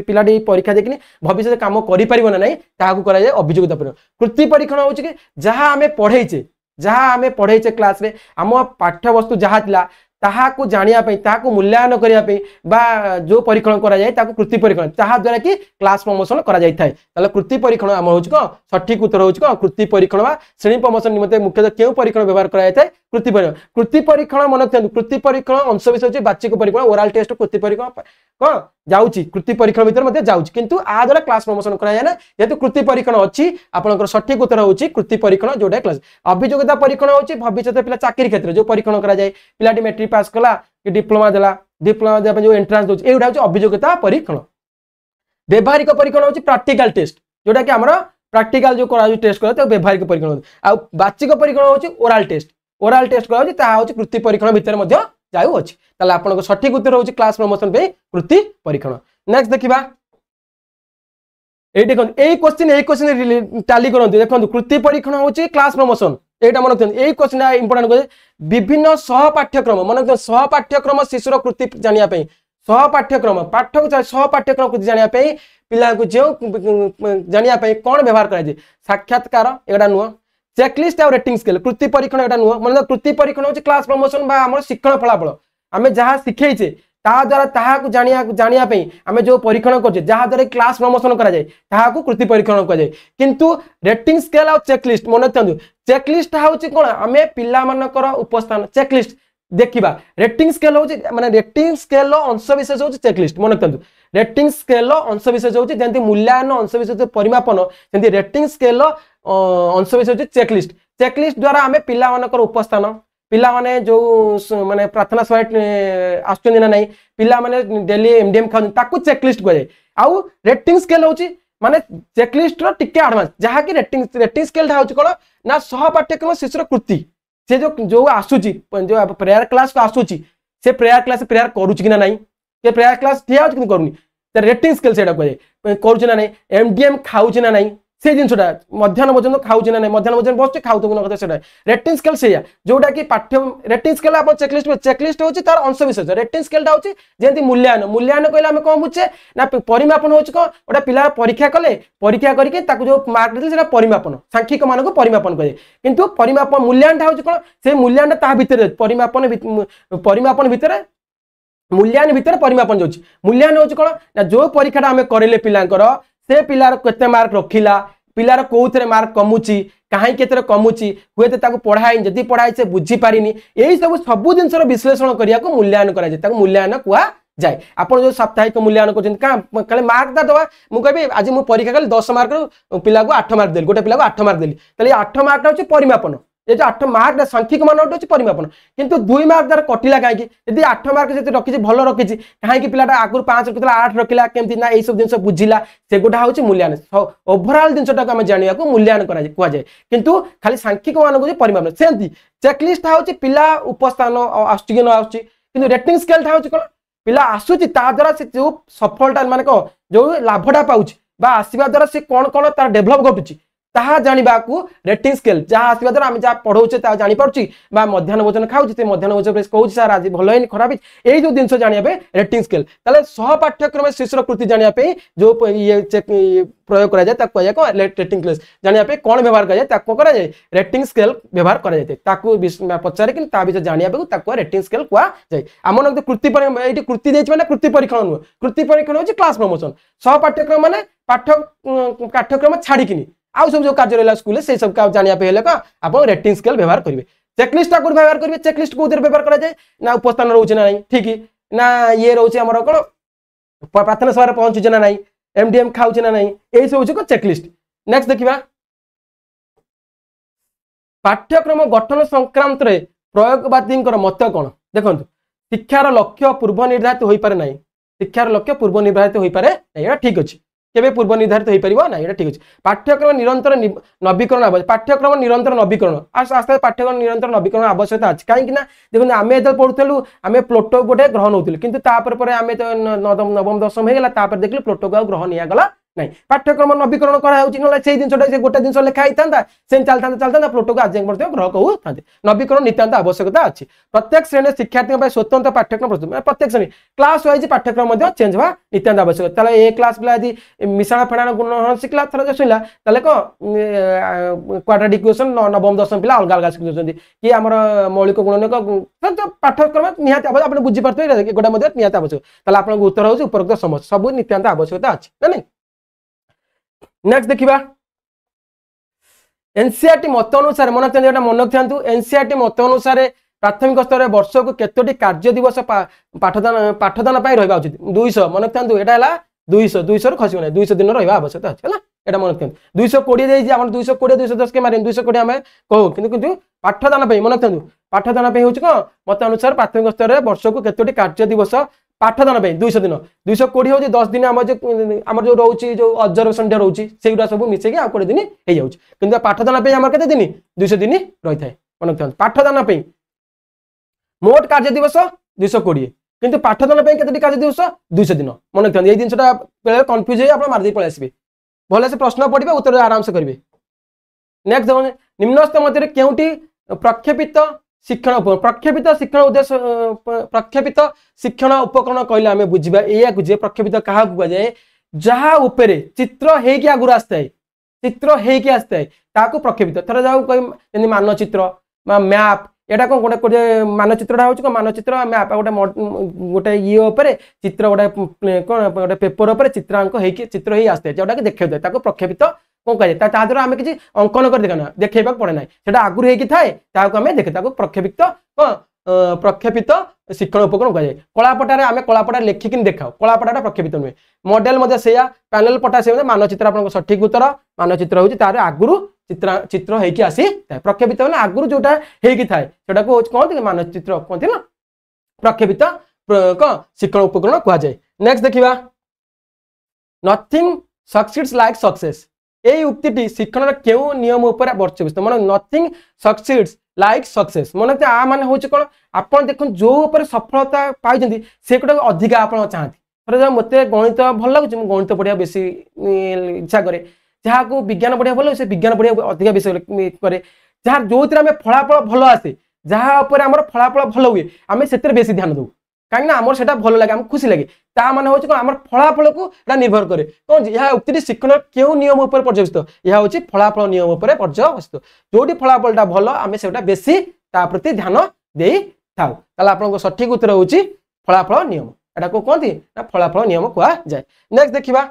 पिलाटी परीक्षा देखनी भविष्य काम करें ना नहीं ताकू करा जाए अभियोग्यता परीक्षण कृति परीक्षण हो जहाँ आम पढ़ेचे क्लास रे आम पाठ्यवस्तु जहाँ थिला ताहाकू जानियापे ताहाकू मूल्यांकन करियापे बा जो परीक्षण करा जाए ताकू कृति परीक्षण ताहा द्वारा कि क्लास प्रमोशन करा जाय थाए ताले कृति परीक्षण आम होच को सठिक उत्तर होच को कृति परीक्षण बा श्रेणी प्रमोशन निमते मुख्यतः केउ परीक्षण व्यवहार करा जाय थाए कृति परीक्षण मन रखियंतु कृति परीक्षण अंश विषय होची बाच्यिक परीक्षण ओरल टेस्ट कृति परीक्षण कोन जाउची कृति परीक्षण भीतर मध्ये जाउची किंतु आ द्वारा क्लास प्रमोशन करा जाय ना जेतु कृति परीक्षण अछि आपनकर सठिक उत्तर होची कृति परीक्षण जोडा क्लास अभियोग्यता परीक्षण होची भविष्य पिला चाकरी क्षेत्र जो परीक्षण करा जाय पिलाटी मैट्रिक पास कला कि डिप्लोमा देला जो एंट्रांस दोची एउडा होची अभियोग्यता परीक्षण व्यवहारिक परीक्षण होची प्रैक्टिकल टेस्ट जोडा कि हमर प्रैक्टिकल जो करा टेस्ट करा तो व्यवहारिक परीक्षण आ बाच्यिक परीक्षण होची ओरल टेस्ट करा होची ता होची कृति परीक्षण भीतर मध्ये जाउ अछि ताले आपनको सठिक उत्तर होची क्लास प्रमोशन पे कृति परीक्षण नेक्स्ट देखिबा ए देखो ए क्वेश्चन टैली करंतु देखंतु कृति परीक्षण होची क्लास प्रमोशन एटा मन रखते ए क्वेश्चन इंपोर्टेंट को विभिन्न सह पाठ्यक्रम मन रखते सह पाठ्यक्रम शिशुर कृति जानिया पे सह पाठ्यक्रम सह पाठ्यक्रम कृति जानिया पे पिला को जो जानिया पे कोन व्यवहार करा जे साक्षात्कार एटा नुवा चेकलिस्ट और रेटिंग स्केल कृति परीक्षण एटा नुवा मन कृति परीक्षण होची क्लास प्रमोशन बा हमर शिक्षण फलाफल आमे जहा सिखैछे ता द्वारा ताहाकू जानिया पे आमे जो परीक्षण करछे जहा द्वारा क्लास प्रमोशन करा जाय ताहाकू कृति परीक्षण करा जाय किंतु रेटिंग स्केल और चेकलिस्ट मन रखते चेकलिस्ट होची कोन आमे पिला मानकर उपस्थान चेकलिस्ट देखिबा रेटिंग स्केल होची माने रेटिंग स्केल अंश विशेष होची चेकलिस्ट मन रखते रेटिंग स्केल अंश विशेष होची जेंति मूल्यांकन अंश विशेष परिमापन जेंति रेटिंग स्केल अंश विशेष होची चेकलिस्ट द्वारा आमे पिला मानकर उपस्थान पिला माने जो माने प्रार्थना सभा आसुचंदी ना नहीं पिला माने डेली एमडीएम खाउ ताकू चेकलिस्ट कहे आउ रेटिंग स्केल होची माने चेकलिस्ट रो टिके एडवांस जहा कि रेटिंग स्केल धा होची कोन ना सह पाठ्यक्रम शिशुर कृति से जो आसुची जो प्रेयर क्लास को आसुची से प्रेयर क्लास प्रेयर करूची कि ना नहीं के प्रेयर क्लास ठिया होची कि करूनी रेटिंग स्केल सेटा कहे करूची ना नहीं एमडीएम खाउची ना नहीं से जिनसटा मध्याह्न भोजन खाऊची ना नहीं मध्याह्न भोजन बसचे खाऊ तो न कथा रेटिंग स्केल से जोटा कि पाठ्य रेटिंग स्केल आप चेकलिस्ट होची तार अंश विशेष रेटिंग स्केल टा होची जेंति मूल्यांकन कहले हम कोन बुझे ना परिमापन होची को ओटा पिला परीक्षा कले परीक्षा करके ताकू जो मार्क देले सेटा परिमापन सांख्यिक मान को परिमापन कहे किंतु परिमापन मूल्यांकन होची कोन से मूल्यांकन ता भीतर परिमापन भीतर मूल्यांकन भीतर परिमापन जोची मूल्यांकन होची कोन ना जो परीक्षा हम करले पिलांकर से पिलार केते मार्क रखिला पिलार कोउथरे मार्क कमुची काहे केतरे कमुची हुए तो ताको पढ़ाई जदी पढ़ाई से बुझी पारिनी एही सब जिनसर विश्लेषण करिया को मूल्यांकन करा जाय ताको मूल्यांकन कुआ जाय आपण जो साप्ताहिक मूल्यांकन करछन का काले मार्क दा दवा मु कहबे आज मु परीक्षा कल 10 मार्क पिला को 8 मार्क देली गोटे पिला को 8 मार्क देली तले 8 मार्क होची परिमापन ये जो 8 मार्क सांख्यिक मान होची परिमापन किंतु 2 मार्क दर कटिला काहे कि यदि 8 मार्क जति रखिछि भलो रखिछि काहे कि पिलाटा आगुर 5 रखिला 8 रखिला केमति ना एई सब जिंस बुझिला से गोटा होची मूल्यांकन ओवरऑल जिंसटा को हम जानिया को मूल्यांकन करा कुआ जाय किंतु खाली सांख्यिक मान को परिमापन सेंती चेकलिस्ट होची पिला उपस्थान आसुची कि न आसुची किंतु रेटिंग स्केल होची कोन पिला आसुची ता द्वारा से जो सफलता माने को जो लाभटा पाउची बा आसीबा द्वारा से कोन कोन तार डेवलप घटुची ताहा जानिबा को रेटिंग स्केल जहाँ आसवा द्वारा आम जहाँ पढ़ाऊे ता जानी पारुची बा मध्याह्न भोजन खाऊची ते मध्याह्न भोजन पे कहूची सर आज भल है खराब है जो जिनस जानिया पे रेटिंग स्केल ताले सह पाठ्यक्रम शिशुर कृति जानिया पे जो ये प्रयोग करा जाय ताको या को रेटिंग स्केल जानिया पे कोन व्यवहार करा जाय ताको करा जाय रेटिंग स्केल व्यवहार करा जाय ताको पचारे कि ता विषय जानिया पे ताको रेटिंग स्केल कुआ जाय आमन कृति पर एठी कृति देछि माने कृति परीक्षण नु कृति परीक्षण होची क्लास प्रमोशन सह पाठ्यक्रम माने पाठ्यक्रम छाड़ी किनी आउ सब जो कार्य रहला स्कूल से सब का जानिया पे हेले का आपण रेटिंग स्केल व्यवहार करिवे चेकलिस्ट को व्यवहार करिवे चेकलिस्ट को उधर व्यवहार करा जाय ना उपस्थान रहउछ ना नहीं ठीक ना ये रहउछ हमर कोन प्रार्थना सभा पहुंचुछ ना नहीं एमडीएम खाउछ ना नहीं एई सब होछ को चेकलिस्ट नेक्स्ट देखिबा पाठ्यक्रम गठन संक्रांत रे प्रयोगवादींकर मत कोन देखंतु शिक्षार लक्ष्य पूर्व निर्धारित होई पारे नहीं शिक्षार लक्ष्य पूर्व निर्धारित होई पारे नहीं एटा ठीक अछि केबे पूर्व निर्धारित होई परिबो ना एटा ठीक अछि पाठ्यक्रम निरंतर नवीकरण आवश्यक पाठ्यक्रम निरंतर नवीकरण आस्ते आस्ते पाठ्यक्रम निरंतर नवीकरण आवश्यकता अछि काहे कि ना देखो आमे एत पढुथलु आमे प्लूटो गोटे ग्रह नउथिलु किंतु तापर परे आमे तो नवम दशम हे गेला तापर देखलु प्लूटो को ग्रह निया गला नहीं पाठ्यक्रम नवीकरण कराऊँ से जिनटा गोटे जिन लिखाई था से चलता प्लोटो को आज ग्रह कहते नवीकरण नितांत आवश्यकता अच्छी प्रत्येक श्रेणी शिक्षार्थी स्वतंत्र पाठ्यक्रम प्रस्तुत मतलब प्रत्येक श्रेणी क्लास वाइज पाठ्यक्रम चेंज हवा नितांत आवश्यक ए क्लास पिला यदि मिश्रण फेड़ाण गुणन शिखला थर शुणा ताले क्वाड्रेटिक इक्वेशन नवम दशम पिला अलग अलग शिखुच्च कि आम मौलिक गुणन पाठ्यक्रम निहाती आप बुझीपारे गोटे निहाती आवश्यक ताले आप उत्तर हूँ उपरोक्त समस्त सब नितांत आवश्यकता अच्छी ना नहीं। नेक्स्ट देखिबा एनसीईआरटी मत अनुसार मन रखते मन रखिथांतु एनसीईआरटी मत अनुसार प्राथमिक स्तर में वर्ष को केतोटी कार्य दिवस पाठदान रहा उचित 200 मन रखिथांतु एटा हला 200 200 खसिब ना 200 दिन रहा आवश्यकता अछि हला एटा मन रखिथांतु 220 देई जे हमर 220 210 के मारे 220 हमें कहू किंतु पाठदान मन रखिथांतु पाठदान होछि को मत अनुसार प्राथमिक स्तर में वर्ष को केतोटी कार्य दिवस पाठदान 200 दिन 220 हूँ 10 दिन आम जो रोचे जो ऑब्जर्वेशन डे रोचे से सब मिसेक आ 20 दिन हो जाऊँ कि पाठदान आम के दिन 200 दिन रही है मन रखते पाठदान मोट कार्य दिवस 220 किंतु पाठदान के कार्य दिवस 200 दिन मन रखते ये जिनसा कन्फ्यूज हो मारदी पलि आसबे भले से प्रश्न पढ़े उत्तर आराम से करेंगे। नेक्स्ट निम्नस्थ मध्य केउटी प्रक्षेपित शिक्षण प्रक्षेपित शिक्षण उद्देश्य प्रक्षेपित शिक्षण उपकरण कहले आम बुझा या प्रक्षेपित क्या कहुए जहाँ उपरे चित्र होगी आगुरी आसता चित्र होगी आसता है प्रक्षेपित थर जाऊ कह मानचित्र मैप एटा कौन गोटे गोटे मानचित्रटा हूँ मानचित्र मैप गोटे गोटे ये चित्र गोटे कौन गोटे पेपर चित्रांक होगी चित्र ही आसता है जोटा कि देखा जाए प्रक्षेपित कौन कह द्वारा आम कि अंकन कर देखा देखा पड़े ना से आगुरी होगी थाए आम देखे प्रक्षेपित प्रक्षेपित शिक्षण उपकरण कहुए कलापटार आम कलापटा लिखिक देखा कलापटा प्रक्षेपित नुहे मॉडल से पैनल पटा से मानचित्र आप सठिक उत्तर मानचित्र हूँ तार आगुरी चित्र होगी आसी प्रक्षेपित मैंने आगुरी जोटा होगी थाए से कहते मानचित्र कहते ना प्रक्षेपित शिक्षण उपकरण कहुए। नेक्स्ट देखा नथिंग सक्सीड्स लाइक सक्सेस यही उक्ति शिक्षण क्यों नियम उपर वर्चस्व मन नथिंग सक्सीड्स लाइक सक्सेस मन आ मान हूँ कौन आप देख जो सफलता पाई से गुटा अधिका आप चाहती मत गणित भल लगुच गणित पढ़िया बेसी इच्छा करे जहाँ को विज्ञान पढ़िया भल से विज्ञान पढ़िया अधिका विषय कै जहाँ जो फलाफल भल आसे जहाँ फलाफल भल हुए आम से बेसी ध्यान दू कहीं आमर से भल लगे आम खुशी लगे ता माने होछि आम फलाफल को निर्भर करे कौन यह उक्ति शिक्षण क्यों नियम उपर पर्यवसित यह हूँ फलाफल नियम उपर पर्यवसित जोटी फलाफलटा भल आम से बेसी ता प्रति ध्यान दे थाउ आप सठिक उत्तर हूँ फलाफल नियम एटा को कहती ना फलाफल नियम कहुए। नेक्स्ट देखा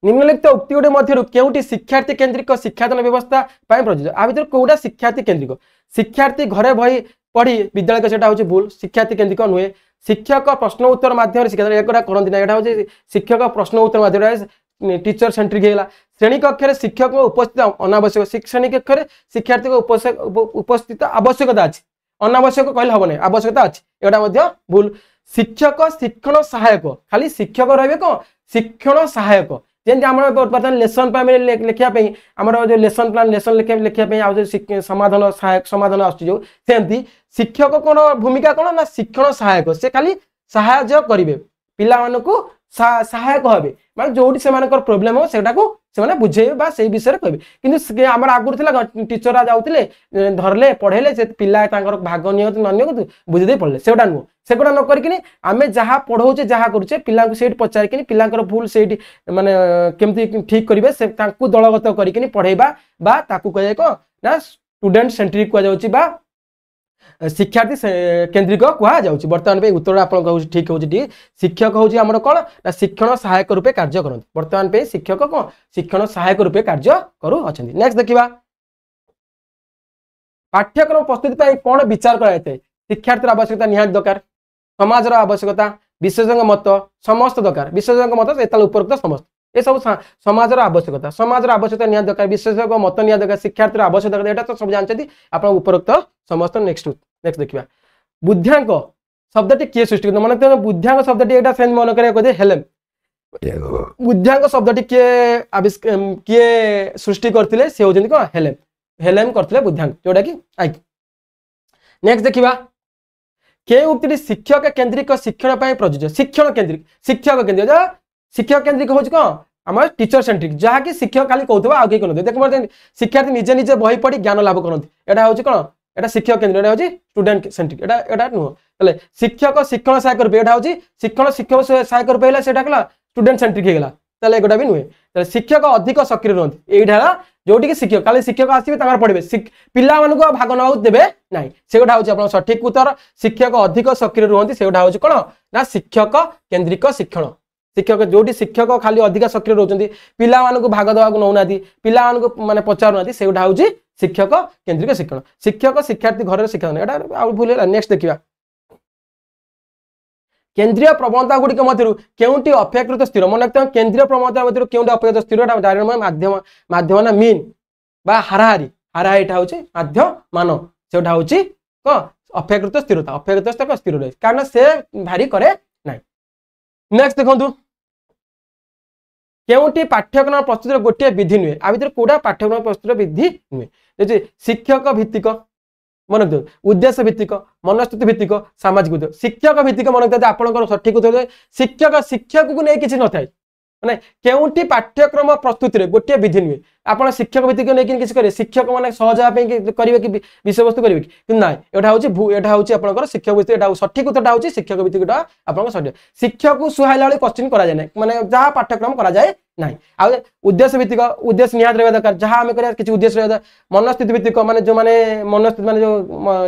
निम्नलिखित उक्ति गुटे मध्य केउटी शिक्षार्थी केन्द्रिक शिक्षादान व्यवस्था प्रযোज्य आ भर कौटा शिक्षार्थी केन्द्रिक शिक्षार्थी घरे बही पढ़ी विद्यालय से हूँ भूल शिक्षार्थी केन्द्रिक नुहे शिक्षक प्रश्न उत्तर मध्यम शिक्षा एक करती ना यहाँ हूँ शिक्षक प्रश्न उत्तर मध्यम टीचर सेंट्रिक है श्रेणी कक्ष शिक्षक उपस्थित अनावश्यक श्रेणी कक्ष शिक्षार्थी उपस्थित आवश्यकता अच्छी अनावश्यक कहले हम नहीं आवश्यकता अच्छी एटा भूल शिक्षक शिक्षण सहायक खाली शिक्षक रहे कौन शिक्षण सहायक जमी आम बर्तमान लेसन प्लान लिखापी आम जो लेसन प्लान लेसन लिखापी समाधान सहायक समाधान आसमती शिक्षक कौन भूमिका कौन ना शिक्षण सहायक से खाली साहाय्य करेंगे पिला को सहायक हे माने जोटी से प्रोब्लेम हो से बुझे से विषय कहे कि आम आगुरी थी टीचर जाते धरले पढ़ेले से पिला भाग नि बुझे पढ़ले से नुह से गुड़ा नक आम जहाँ पढ़ाऊे जहाँ करुचे पिला से पचारिक पिला भूल से माने केमती ठीक करेंगे से दलगत कर पढ़ेबा कह कौन ना स्टूडेंट सेंट्रिक कहुच्छी शिक्षार्थी केन्द्रिक कहुच्छी बर्तमान पे उत्तर आप ठीक हो शिक्षक हूँ आम कौन ना शिक्षण सहायक रूपे कार्य करते बर्तमान पे शिक्षक कौन शिक्षण सहायक रूपे कार्य करूँ। नेक्स्ट देखा पाठ्यक्रम प्रस्तुति कौन विचार कराए शिक्षार्थी आवश्यकता निहाती दरकार समाज आवश्यकता विशेषज्ञ मत समस्त दरकार विशेषज्ञ मत से उपरोक्त समस्त ये सब समाज आवश्यकता निहाती दरकार विशेषज्ञ मत निहाती दरकार शिक्षार्थी आवश्यकता यहाँ तो सब जानते आप उपरोक्त समस्त। नेक्स्ट देखा बुद्ध्यांक शब्द किए सृष्टि मन बुद्ध्यांक शब्द से मन कर हेलेम बुद्ध्यांक शब्द किए सृष्टि करते से होती कौन हेलेम हेलेम करते बुद्ध्यांक जोटा कि आई। नेक्स्ट देखा के उक्ति शिक्षक केन्द्रिक शिक्षण प्रযোज्य शिक्षण केन्द्रिक शिक्षक केन्द्रिक शिक्षक केन्द्रिक हूँ कौन आम टीचर सेंट्रिक जहाँकि शिक्षक खाली कहते आगे कौन देख शिक्षार्थी निजे निजे बही पढ़ी ज्ञान लाभ करते यहाँ हूँ कौन एटा शिक्षक केन्द्र एटा हूँ स्टूडेंट सेंट्रिक एटा नुह ताले शिक्षक शिक्षण सहायक रूप एटा हूँ शिक्षण शिक्षक सहायक रूप है स्टूडेंट सेंट्रिक होगा ताले एगोटा भी नुहे ताले शिक्षक अधिक सक्रिय रुहति एटा जोटी कि शिक्षक खाली शिक्षक आसवे पढ़े पिला भाग ना देवे ना से गोटा हूँ सठिक उत्तर शिक्षक अधिक सक्रिय रुहति से गोटा हूँ कौन ना शिक्षक केन्द्रिक शिक्षण शिक्षक जोटी शिक्षक खाली अधिक सक्रिय रोचंती पिला भाग दवा नौना पिला माने पचारुना से गोटा हूँ शिक्षक केन्द्रिक शिक्षण शिक्षक शिक्षार्थी घर शिक्षण एटा भूल है नेक्स्ट देखा केन्द्रीय प्रवणता गुड़िक मध्य केउंटी अपेक्षाकृत स्थिर मन रखते केन्द्रीय प्रवणता मध्य केउंटी अपेक्षाकृत स्थिर डायरेक्ट माध्यम माध्यम ना मीन बा हाराहारी हाराहारी एटा हूँ माध्यम मान सेटा हूँ कौन अपेक्षाकृत स्थिरता अपेक्षाकृत स्थिर रहे कारण से भारी करे ना नेक्स्ट देखो केउंटी पाठ्यक्रम प्रस्तुतिर गोटे विधि नुहे आ भर कौटा पाठ्यक्रम प्रस्तुतिर विधि नुहे शिक्षक भित्तिक मन उद्देश्य भित्तिक मनस्तुति भित्तिक सामाजिक उद्योग शिक्षक भित्तिक मन रखते आपंकर सठिक उत्तर शिक्षक शिक्षक को नहीं किसी न था माने केउंटी पाठ्यक्रम प्रस्तुति गोटे विधि नुहे आप शिक्षक भित्तिक नहीं किसी करेंगे शिक्षक मैंने सहज करेंगे कि विषय वस्तु करेंगे कि ना यहाँ हूँ आपंकर शिक्षक भित्तिक सठिक उत्तर हूँ शिक्षक भित्तिक आप शिक्षक को सुहाइला क्वेश्चन कराए ना माने जहाँ पाठ्यक्रम कराए ना आ उद्देश्य भित्तिक उद्देश्य निहात रहा दरकार जहाँ आम कर किसी उद्देश्य रहा मनस्थिति भित्तिक माने जो माने मनस्थिति माने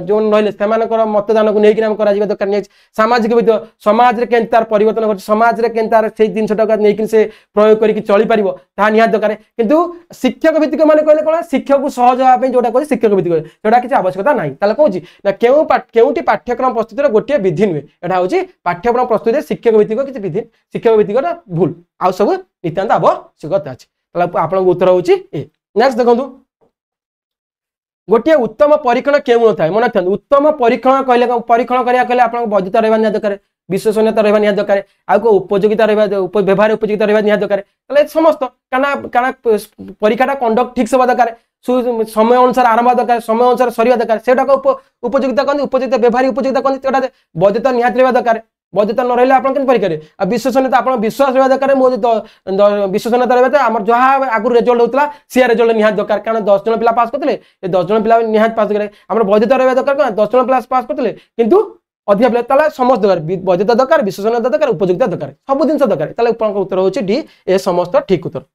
जो रही से मतदान को लेकिन दरकार सामाजिक भित्तिक समाज में तार परिवर्तन कर समाज में तार से जिनटा नहीं से प्रयोग करके चली पार ताहा निहात दरकार किंतु शिक्षक भित्तिक माने कहले कौन शिक्षक को सहज होगा जोटा कह शिक्षक भित्तिक जोटा किसी आवश्यकता ना कौन ना केउंटी पाठ्यक्रम प्रस्तुतिर गोटे विधि नुहे यहाँ हूँ पाठ्यक्रम प्रस्तुति शिक्षक भित्तिक किसी विधि शिक्षक भित्तिक भूल आउ सब नितांत आवश्यकता अच्छे आप उत्तर हूँ नेक्स्ट देखो गोटे उत्तम परीक्षण क्यों था मन रखते उत्तम परीक्षण कहले परीक्षण करें आप वैधता रहा निहात दरकार विश्वसनीयता रहा निहात दरकार आगे उपयोगिता रहा व्यवहार उपयोगिता रहा निहात दरकार समस्त कारण परीक्षा कंडक्ट ठीक से दरकार समय अनुसार आरंभ दरकार समय अनुसार सरिया दरकार से उपयोगिता कहते उपयोगिता व्यवहारिक उपयोगिता कहते वैधता निहात रहा दरकार वैधता न रही आप परीक्षा विश्वसनीयता आप विश्वास रहा दरकार मो विश्वसनीयता रहा आम जहाँ आगुरी रेजल्ट होता सी रेजल्ट निहात दरकार कारण 10 जन पिला पास करते 10 जन पिला निहात पास करें आम वैधता रहा दरकार 10 जन पिला पास करते किंतु अधिक पिला समस्त दरकार वैधता दरकार विश्वसनीयता दरकार उपयोगिता दरकार सब जिन दरकार उत्तर हूँ डी ए समस्त ठीक उत्तर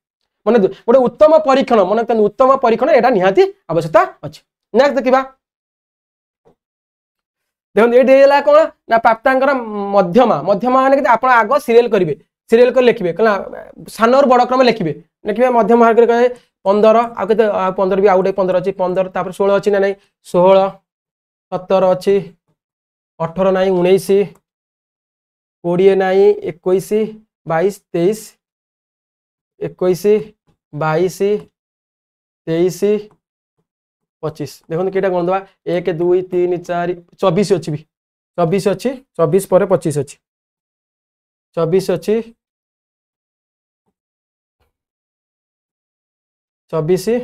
मन गोटे उत्तम परीक्षण मन उत्तम परीक्षण यहाँ निहाती आवश्यकता अच्छे नेक्स्ट देखा देखो ये कौन ना प्राप्तांकर मध्यमा मध्यमा माने आप आग सीरियल करेंगे सीरियल कर लिखे सान और बड़ क्रम लिखे लिखे मध्यम मार्ग कहे 15 आ 15 भी आउटे 15 अच्छी 15 तापर 16 अच्छी ना नहीं 16 17 अच्छी 18 नाई 19 20 नाई 21 22 23 21 22 23 25 देखो कईटा गण दवा 1 2 3 4 24 अच्छी भी 24 अच्छी 24 पर 25 अच्छी 24 अच्छी 24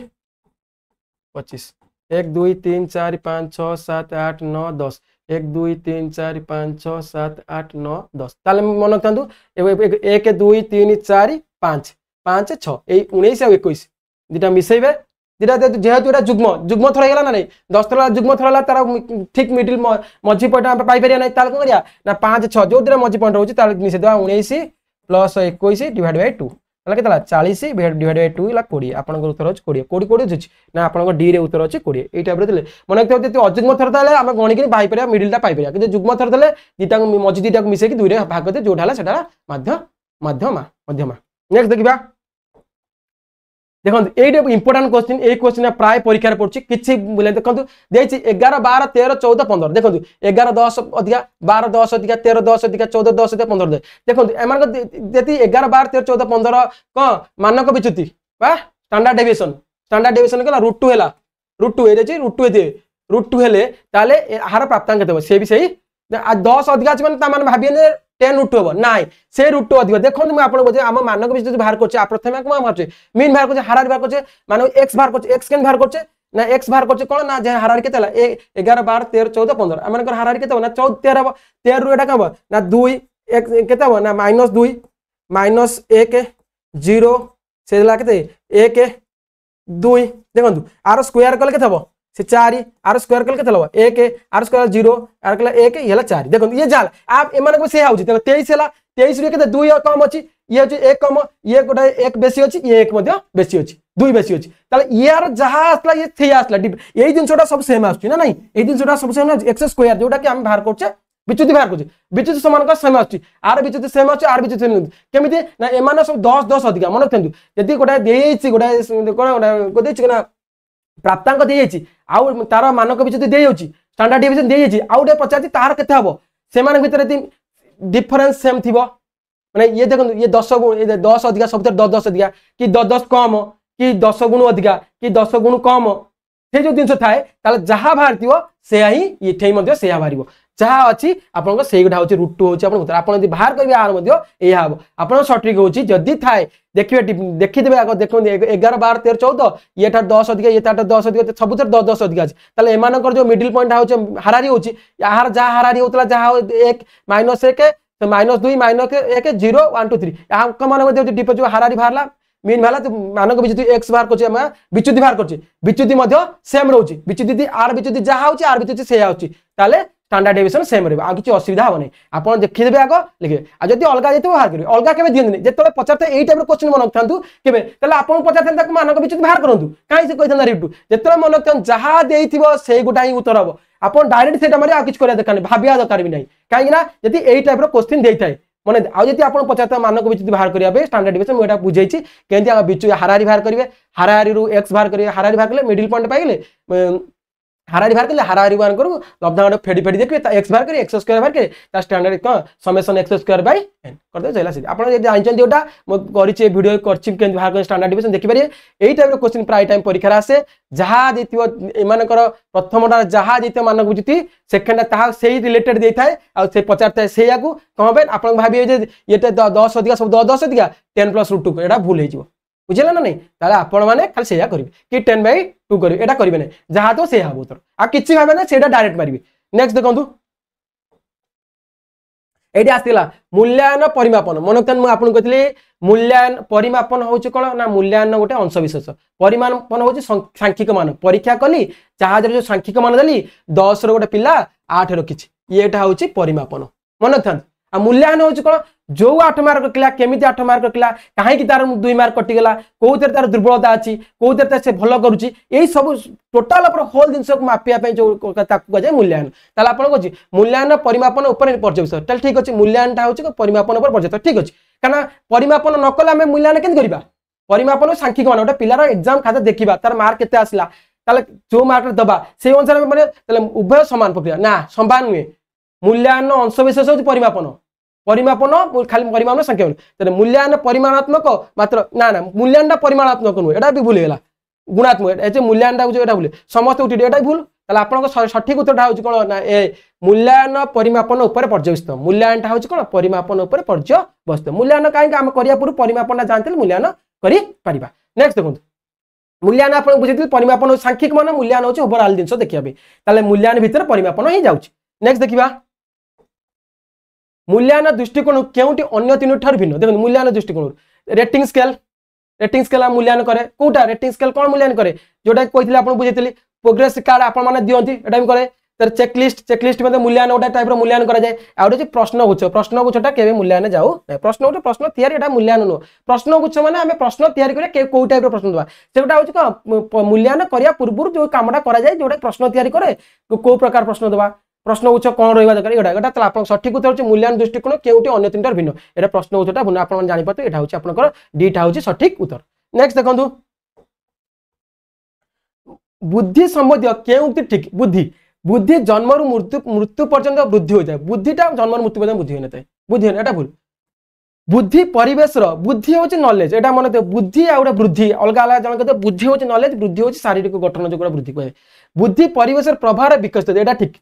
25 1 2 3 4 5 6 7 8 9 10 1 2 3 4 5 6 7 8 9 10 ताले मन रखु 1 2 3 4 5 5 6 19 और 21 दुटा मिसेबे जेहेतु यहाँ जुग्म जुग्म थर होगा ना नहीं 10 थर जुग्म थर है तार ठीक मिडिल मझी पॉइंट पाइपर ना कौन करा ना 5 6 जो मझी पॉइंट रोचे मिसेदेवा 19 प्लस 21 डिवाइड बाय 2 के 40 डिवाइड बाय 2 है 20 आप उत्तर अच्छे 20 कोड़ी कोड़ी अच्छी ना आप डी रे उत्तर अच्छे 20 ये टाइप रे मन रखते अजुग्म थर था आम गणिक पाइपर मिडिलटा पाइपर कि जुग्म थर देले दीटा मझी दीटा मिसेक 2 रे भाग करते जोटा है मध्यमा मध्यमा नेक्स्ट देखा देखो ये इंपोर्टाट क्वेश्चन ये क्वेश्चन प्राय परीक्षा पड़ुछि किछि देखो देखिए 11 12 13 14 15 देखो 11 10 अधिका 12 10 अधिका 13 10 अधिका 14 10 अधिका 15 देखो एम 11 12 13 14 15 कौन मानक विच्युति स्टैंडर्ड डेविएशन कला √2 है √2 ये √2 हेले ताले आहार प्राप्तांक देव से भी सही 10 अधिका अच्छे मैंने भाविए 10 √2 हम ना से √2 अधिक देखो मुझे आपको आम मानक विच्युति बाहर कर प्रथम बाहर मीन बाहर कर हाराहारी बाहर कर मान एक्स बाहर कर एक्स केन बाहर कर ना एक्स बाहर कर कौन ना हाराहारी के 11 12 13 14 15 आम हाराहारी के ना 13 13 रू एटा कम ना 2 के ना -2 माइनस 1 0 से के 1 2 देखो आर स्क्वायर कले के थबो से 4 आर स्क्वायर कले के थलो 1 आर स्क्वायर 0 आर कले 1 ये हला 4 देखो ये जाल आप एमान को से आउची देखो 23 हला 23 रे के 2 कम अछि ये होची 1 कम ये गोटा 1 बेसी अछि ये 1 मध्ये बेसी अछि 2 बेसी अछि ताले यार जहा आसला ये थे आसला एई दिनसोटा सब सेम आछि ना नहीं एई दिनसोटा सब सेम x स्क्वायर जोटा कि हम बाहर करछे विच्युति बाहर करछे विच्युति समान का सेम आछि आर विच्युति सेम आछि आर विच्युति सेम केमिति ना एमान सब 10 10 अधिका मन रखंतु यदि गोटा देइछि गोटा को देइछि ना प्राप्तांक देइछि आउ तार मानक विच्युति देइछि स्टैंडर्ड डेविएशन देइछि आउ डे पचाछि तार केते हबो सेमान भितर डिफरेंस सेम थिबो माने ये देखो ये 10 गुण 10 अधिका सब 10 10 अधिका कि 10 10 कम कि 10 गुण अधिका कि 10 गुण कम से जो जिनस थाए ताले जहा भारतिबो से ही एठै मध्ये से बाहरिबो जहा अछि आपन सेई गुडा होछि रूट 2 होछि आपन उत्तर आपन यदि बाहर करबे आर मध्ये एहा हबो आपन सटीक होछि जदी थाए देखिबे देखि देबे आगो देखो 11 12 13 14 एटा 10 अधिका एटा 10 अधिका सब 10 10 अधिका अछि ताले एमानकर जो मिडिल पॉइंट होछि हारारी होछि यार जहा हारारी होतला जहा 1 -1 तो -2 -1 0 1 2 3 यहाँ मान मध्ये डिप जो हारारी बाहरला मीन भाला तो मानक विच्युति x बाहर करछे हम विच्युति बाहर करछे विच्युति मध्ये सेम रहउची विच्युति आर विच्युति जहा होची आर विच्युति से होची ताले स्टैंडर्ड डेविएशन सेम रहबो आ किछि असुविधा होबो आपण देखि देबे आगो लिखे आ जदी अलगा जेतो बाहर करिवे अलगा केबे दियंदी जेतले पचारते एई टाइप रो क्वेश्चन मन रखथांतु केबे ताले आपण पचारते ताको मानक विच्युति बाहर करंतु काई से कहिथांदा रिटू जेतले मन रखथां जहा देइथिबो से गोटा ही उत्तर हबो आपण डायरेक्ट सेटा मारे आ किछि करिया दरकार नै भाबिया दरकार भी नै काई ना जदी एई टाइप रो क्वेश्चन देइथाय माने आ जदी आपण पचारते मानक विच्युति बाहर करिया बे स्टैंडर्ड डेविएशन मोटा बुझाइछि केंति आ विच्युति हारारी बाहर करिवे हारारी रु x बाहर करिवे हारारी बाहर करले मिडिल पॉइंट पाइले हारारी बाहर करले हारारी बाहर करू लब्धांड फेडी फेडी देखबे ता x बाहर करी x स्क्वायर बाहर करे ता स्टैंडर्ड का summation x square by n कर दे चला से आपण जे जानिचन जोटा म करिचे वीडियो करछि केन बाहर कर स्टैंडर्ड डेविएशन देखि पारे एई टाइप रो क्वेश्चन प्राय टाइम परीक्षा आसे जहा देतिबो एमानकर प्रथमटा जहा देतिबो मानक बुझिति सेकंड ता सेही रिलेटेड देथाय आ से पचारता सेया को कहबे आपण भाबिए जे एटा 10 अधिका सब 10 अधिका 10 + √2 एटा भूल हे जिवो बुझिला ना नहीं ताले आपण माने खाली सेया करिवे कि 10/2 करिवे एटा करिवे नै जहा तो से हबो तर आ किछि भाबे ना सेटा डायरेक्ट मारिवे नेक्स्ट देखंतु एडी आस्तिला मूल्यांकन परिमापन मनोक्तन मु आपन कहतले मूल्यांकन परिमापन होउछ कोन ना मूल्यांकन गोटे अंश विशेष परिमापन होउछ सांख्यिक मान परीक्षा कली जहा जो सांख्यिक मान दली 10 रो गोटे पिला 8 रखिछि एटा होउछ परिमापन मनोक्तन आ मूल्यांकन होउछ कोन जो 8 मार्क रखला केमिति 8 मार्क रखला काहे कि तार 2 मार्क कटि गेला कोउतर तार दुर्बलता अछि कोउतर से भलो करूची एई सब टोटल पर होल दिन को मापिया पे जो ताकू गजे मूल्यांकन ताला आपण कोछि मूल्यांकन परिमापन ऊपर पर्यवेक्षण ताल ठीक अछि मूल्यांकन होउछ परिमापन ऊपर पर्यवेक्षण ठीक अछि काना परिमापन न कला हम मूल्यांकन केन करबा परिमापन सांख्यिक मान ओटा पिलार एग्जाम खाता देखिबा तार मार्क केते आसला ताले जो मार्क दबा से अनुसार माने ताले उभय समान प्रक्रिया ना समान हुए मूल्यांकन अंश विशेष होछि परिमापन परिमापन खाली परिमाण संख्या तने मूल्यांकन परिमाणात्मक मात्र ना ना मूल्यांकन परिमाणात्मक नु एटा भी भूल गेला गुणात्मक ए जे मूल्यांकन जो एटा भूल समस्त उठी एटा भूल ताले आपन को सठिक उत्तरटा होछि कोन ना ए मूल्यांकन परिमापन ऊपर पर्यवेक्षित मूल्यांकन होछि कोन परिमापन ऊपर पर्यवेक्षित मूल्यांकन काहे हम करिया पूर्व परिमापन जानते मूल्यांकन करि परिबा नेक्स्ट देखो मूल्यांकन आपन बुझिथिल परिमापन सांख्यिक मान मूल्यांकन होछि ओवरऑल दिनस देखियाबे ताले मूल्यांकन भीतर परिमापन ही जाउछि नेक्स्ट देखिबा मूल्यांकन दृष्टिकोण केउटी अन्य तीन ठार भिन्न देखो मूल्यांकन दृष्टिकोण रेटिंग स्केल मूल्यांकन करे कोटा रेटिंग स्केल कोन मूल्यांकन करे जोटा कहिथिले आपण बुझिथिले प्रोग्रेस कार्ड आपण माने दियंती एटा भी करे तर चेकलिस्ट मध्ये मूल्यांकन ओटा टाइप रो मूल्यांकन करा जाय आ जे प्रश्नगुच्छटा केबे मूल्यांकन जाऊ प्रश्न तयारी एटा मूल्यांकन नो प्रश्नगुच्छ माने हमें प्रश्न तयारी करे के कोइ टाइप रो प्रश्न दबा सेटा होछि को मूल्यांकन करिया पूर्व जो कामटा करा जाय जोटा प्रश्न तयारी करे को प्रकार प्रश्न दबा प्रश्नगुच्छ कौन रहिबा दरकार एटा तला आपन सठिक उत्तर होछि मूल्यांकन दृष्टिकोण केउटी अन्य तीनटार भिन्न एटा प्रश्नगुच्छटा भुना आपन जानि पते एटा होछि आपनकर डीटा होछि सठिक उत्तर नेक्स्ट देखंतु बुद्धि संबंधी केउटी ठीक बुद्धि जन्मरु मृत्यु पर्यंत वृद्धि होय जाय बुद्धिटा जन्मरु मृत्यु पर्यंत वृद्धि होय नथाय बुद्धि एटा भूल बुद्धि परिवेश रो बुद्धि होछि नॉलेज एटा मन ते बुद्धि आ ओडा वृद्धि अलग अलग जन कहते बुद्धि होछि नॉलेज वृद्धि होछि शारीरिक गठन जो वृद्धि कहे बुद्धि परिवेश प्रभाव विकसित एटा ठीक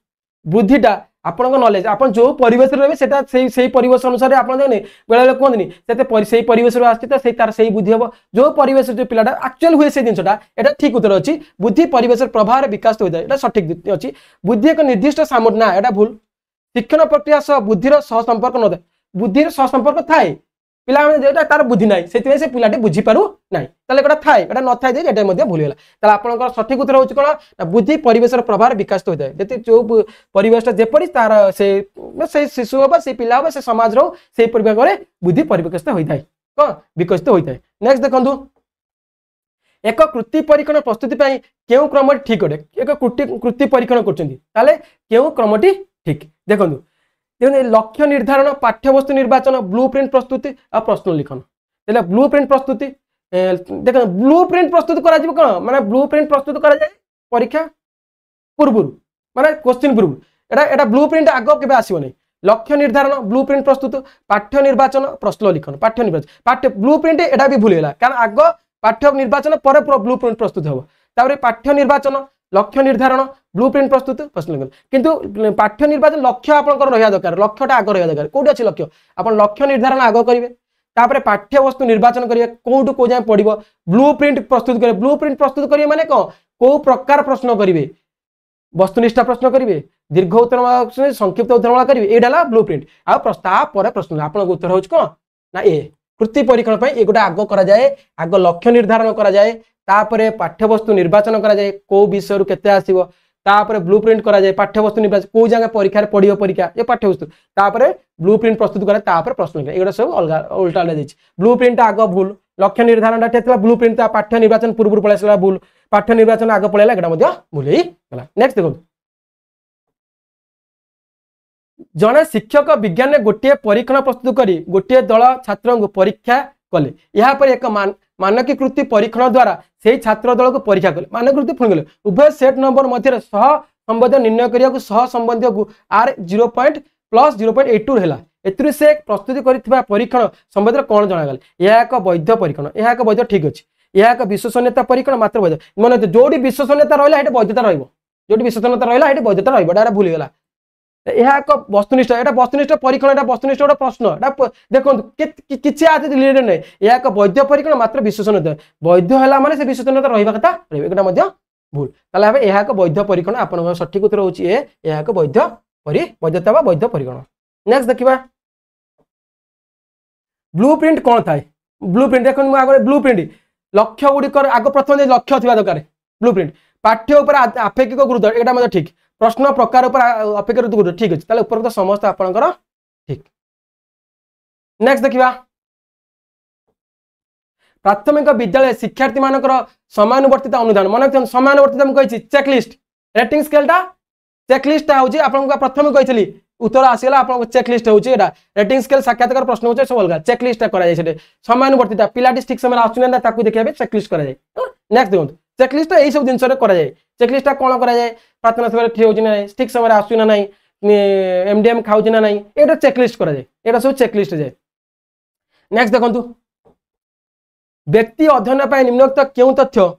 बुद्धिटा आपण नॉलेज आपण जो परिवेश रे सेटा सेही परिवेश अनुसार आपण देने बेले बेले कोननी सेते सेही परिवेश रो आस्ति त सेही तार सेही बुद्धि हो जो परिवेश जो पिलाटा एक्चुअल हुए से दिनसटा एटा ठीक उत्तर अछि बुद्धि परिवेश प्रभाव रे विकास होय एटा सठिक अछि बुद्धि एक निर्दिष्ट सामर्थ्य ना एटा भूल शिक्षण प्रक्रिया सह बुद्धि रो सह संपर्क न बुद्धि रो सह संपर्क थाए पिला जेटा तार बुद्धि ना से पिलाटी बुझी पारु ना ताले एटा थाए एटा न थाए जे एटा मध्ये भूल गेला ताले आपनकर सठिक उत्तर होची कोन बुद्धि परिवेशर प्रभाव विकास होय जति जो परिवेशटा जेपरि तार से शिशु होबा से पिला होबा से समाज रो से परिवेश रे बुद्धि परिविकसित होई थाए कोन विकसित होई थाए नेक्स्ट देखंतु एक कृति परीक्षण प्रस्तुति पाई केउ क्रम ठीक अटे एक कृति परीक्षण करचंदी ताले केउ क्रमटी ठीक देखंतु लक्ष्य निर्धारण पाठ्यवस्तु निर्वाचन ब्लूप्रिंट प्रस्तुति आ प्रश्न लिखन तेला ब्लूप्रिंट प्रस्तुति देख ब्लूप्रिंट प्रस्तुत करा जिवो कोन माने ब्लूप्रिंट प्रस्तुत करा जाय परीक्षा पूर्व माने क्वेश्चन पूर्व एटा ब्लूप्रिंट आगो केबे आसीबो नै लक्ष्य निर्धारण ब्लूप्रिंट प्रस्तुत पाठ्य निर्वाचन प्रश्न लिखन पाठ्य निर्वाचन पाठ्य ब्लूप्रिंट एटा भी भूल गेला कारण आगो पाठ्य निर्वाचन पर ब्लूप्रिंट प्रस्तुत हो तापर पाठ्य निर्वाचन लक्ष्य निर्धारण ब्लूप्रिंट प्रस्तुत प्रश्न लिखन किंतु पाठ्य निर्वाचन लक्ष्य आपनकर रहिया दरकार लक्ष्यटा आगो रहिया दरकार कोडी अछि लक्ष्य आपन लक्ष्य निर्धारण आगो करिवे तापर पाठ्य वस्तु निर्वाचन करिवे कोडु को जाय पडिबो ब्लूप्रिंट प्रस्तुत करिवे ब्लूप्रिंट प्रस्तुत करिवे माने को प्रकार प्रश्न करिवे वस्तुनिष्ठ प्रश्न करिवे दीर्घ उत्तर संक्षिप्त उत्तर करिवे एडाला ब्लूप्रिंट आ प्रस्ताव पर प्रश्न आपन उत्तर होच को ना ए कृति परीक्षण पे एगोटा आगो करा जाए आगो लक्ष्य निर्धारण करा जाए तापरे पाठ्यवस्तु निर्वाचन करा जाए को विषय केते आसीबो तापरे ब्लूप्रिंट करा जाए पाठ्यवस्तु निर्वाचन को जगह परीक्षा रे पडियो परीक्षा ए पाठ्यवस्तु तापरे ब्लूप्रिंट प्रस्तुत करा तापरे प्रश्न लिखा एगोटा सब अलगा उल्टा ले दैछि ब्लूप्रिंट आगो भूल लक्ष्य निर्धारण ता ब्लूप्रिंट ता पाठ्य निर्वाचन पूर्व पळासला भूल पाठ्य निर्वाचन आगो पळाला एगोटा मध्ये भूल ही गला नेक्स्ट देखो जने शिक्षक विज्ञान में गोटे परीक्षण प्रस्तुत करी गोटे दल छात्र को परीक्षा कले यहाँ पर एक मानकीकृत परीक्षण द्वारा से छात्र दल को परीक्षा कले मानकीकृत फुण गले उभय सेट नंबर मध्य सह संबंध निर्णय करिया सह संबंध को आर 0.+0.82 हैला एतु से प्रस्तुत करितबा परीक्षण संबंध कोन जणा गले यह एक वैध परीक्षण यह एक वैध ठीक अछि यह एक विश्वसनीयता परीक्षण मात्र वैध माने जोडी विश्वसनीयता रहला हेटे वैधता रहइबो जोडी विश्वसनीयता रहला हेटे वैधता रहइबो डारा भूल गेला यह एक वस्तुनिष्ठ एटा वस्तुनिष्ठ परीक्षण एटा वस्तुनिष्ठ गोटे प्रश्न एटा देखो किछि आदि रिलेटेड नै यह एक वैध परीक्षण मात्र विश्वसनीयता वैध हैला माने से विश्वसनीयता रहिबा कथा रहबे एटा मध्ये भूल ताले हबे यह एक वैध परीक्षण आपन सठिक उत्तर होची ए यह एक वैध वैधता बा वैध परीक्षण नेक्स्ट देखिबा ब्लूप्रिंट कोन थाए ब्लूप्रिंट देखो म आगे ब्लूप्रिंट लक्ष्य गुडी कर आगो प्रथम लक्ष्य थिबा दरकार ब्लूप्रिंट पाठ्य ऊपर आपेक्षिक गुरुत्व एटा मध्ये ठीक प्रश्न प्रकार ऊपर अपेक्षित गुरुत्व ठीक अछि ताले ऊपर तो समस्त आपनकर ठीक नेक्स्ट देखिबा प्राथमिक विद्यालय शिक्षार्थी मानकर समानुवर्तिता अनुदान मन समानुवर्तिता हम कहि चेकलिस्ट रेटिंग स्केलटा चेकलिस्ट होची आपन प्रथम कहितली उत्तर आसीला आपन चेकलिस्ट होची एटा रेटिंग स्केल साक्षात्कार प्रश्न होचे सब अलगा चेकलिस्ट करा जाय सेटे समानुवर्तिता पिलाटी ठीक समय आसुने ना ताकू देखिबे चेकलिस्ट करा जाय नेक्स्ट देखो चेकलिस्ट एई सब दिन करा जाय चेकलिस्ट कोन करा जाय प्रार्थना समय ठीक होची ना ठीक समय आसुना नाही एमडीएम खाउची ना नाही एटा चेकलिस्ट करा जाय एटा सब चेकलिस्ट जाय नेक्स्ट देखंतु व्यक्ति अध्ययन पाए निम्नलिखित केउ तथ्य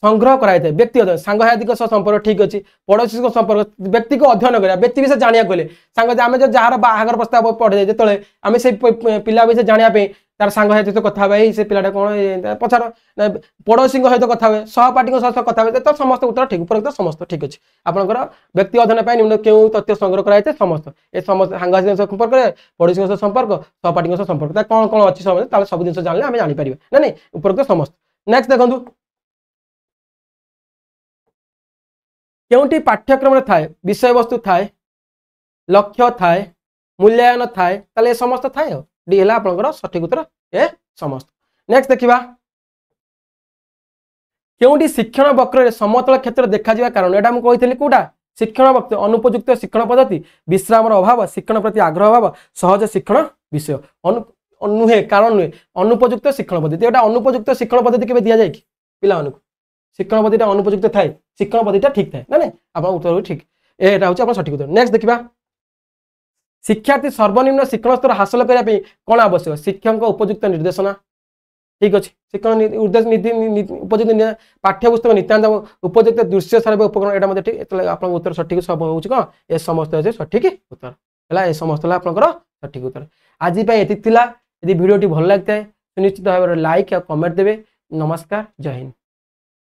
संग्रह कराई थे व्यक्ति अध्ययन सांगहादिक संपर्क ठीक अछि पड़ोसी को संपर्क व्यक्ति को अध्ययन करा व्यक्ति विषय जानिया कोले सांग आमे जो जहार बाहागर प्रस्ताव पढे जेतले आमे से पिला विषय जानिया पे तार सांग सहित कथा भाई से पिलाटा कोन पछार पड़ोसी सहित कथा हुए सहपाठी सहित कथा हुए तो समस्त उत्तर ठीक उपरोक्त समस्त ठीक अछि आपनकर व्यक्ति अध्ययन पाए निम्न केउ तथ्य संग्रह कराई थे समस्त ए समस्त सांगहादिक संपर्क पड़ोसी सहित संपर्क सहपाठी सहित संपर्क ता कोन कोन अछि सब ताले सब दिन जानले आमे जानि परिबे ना नहीं उपरोक्त समस्त नेक्स्ट देखंतु केउटी पाठ्यक्रम थाए विषय वस्तु थाए लक्ष्य थाए मूल्यांकन थाए ताले समस्त थाए डी हला आपनकर सठिक उत्तर ए समस्त नेक्स्ट देखिबा केउटी शिक्षण वक्र रे समतल क्षेत्र देखा जिवा कारण एटा हम कहितली कोटा शिक्षण वक्र अनुपयुक्त शिक्षण पद्धति विश्राम अभाव शिक्षण प्रति आग्रह अभाव सहज शिक्षण विषय नुहे कारण नुहे अनुपयुक्त शिक्षण पद्धति एटा अनुपयुक्त शिक्षण पद्धति केबे दिया जाय कि पिला मानकु शिक्षण पद्धतिटा अनुपयुक्त थाए शिक्षण पद्धतिटा ठीक थाए ना नहीं आप उत्तर ठीक एटा होची आपन सठिक उत्तर नेक्स्ट देखिबा शिक्षार्थी सर्वनिम्न शिक्षण स्तर हासिल करिया पे कोन आवश्यक शिक्षक उपयुक्त निर्देशना ठीक अछि शिक्षण उद्देश्य नीति उपयुक्त पाठ्यपुस्तक नित्यान्त उपयुक्त दृश्य सर्वे उपकरण एटा मध्ये ठीक एतले आपन उत्तर सठिक सब होची को ए समस्त अछि सठिक उत्तर हला ए समस्त हला आपनकर सठिक उत्तर आज पे एति थिला यदि वीडियोटी भल लागतै निश्चित भाबरे लाइक या कमेंट देबे नमस्कार जय हिंद।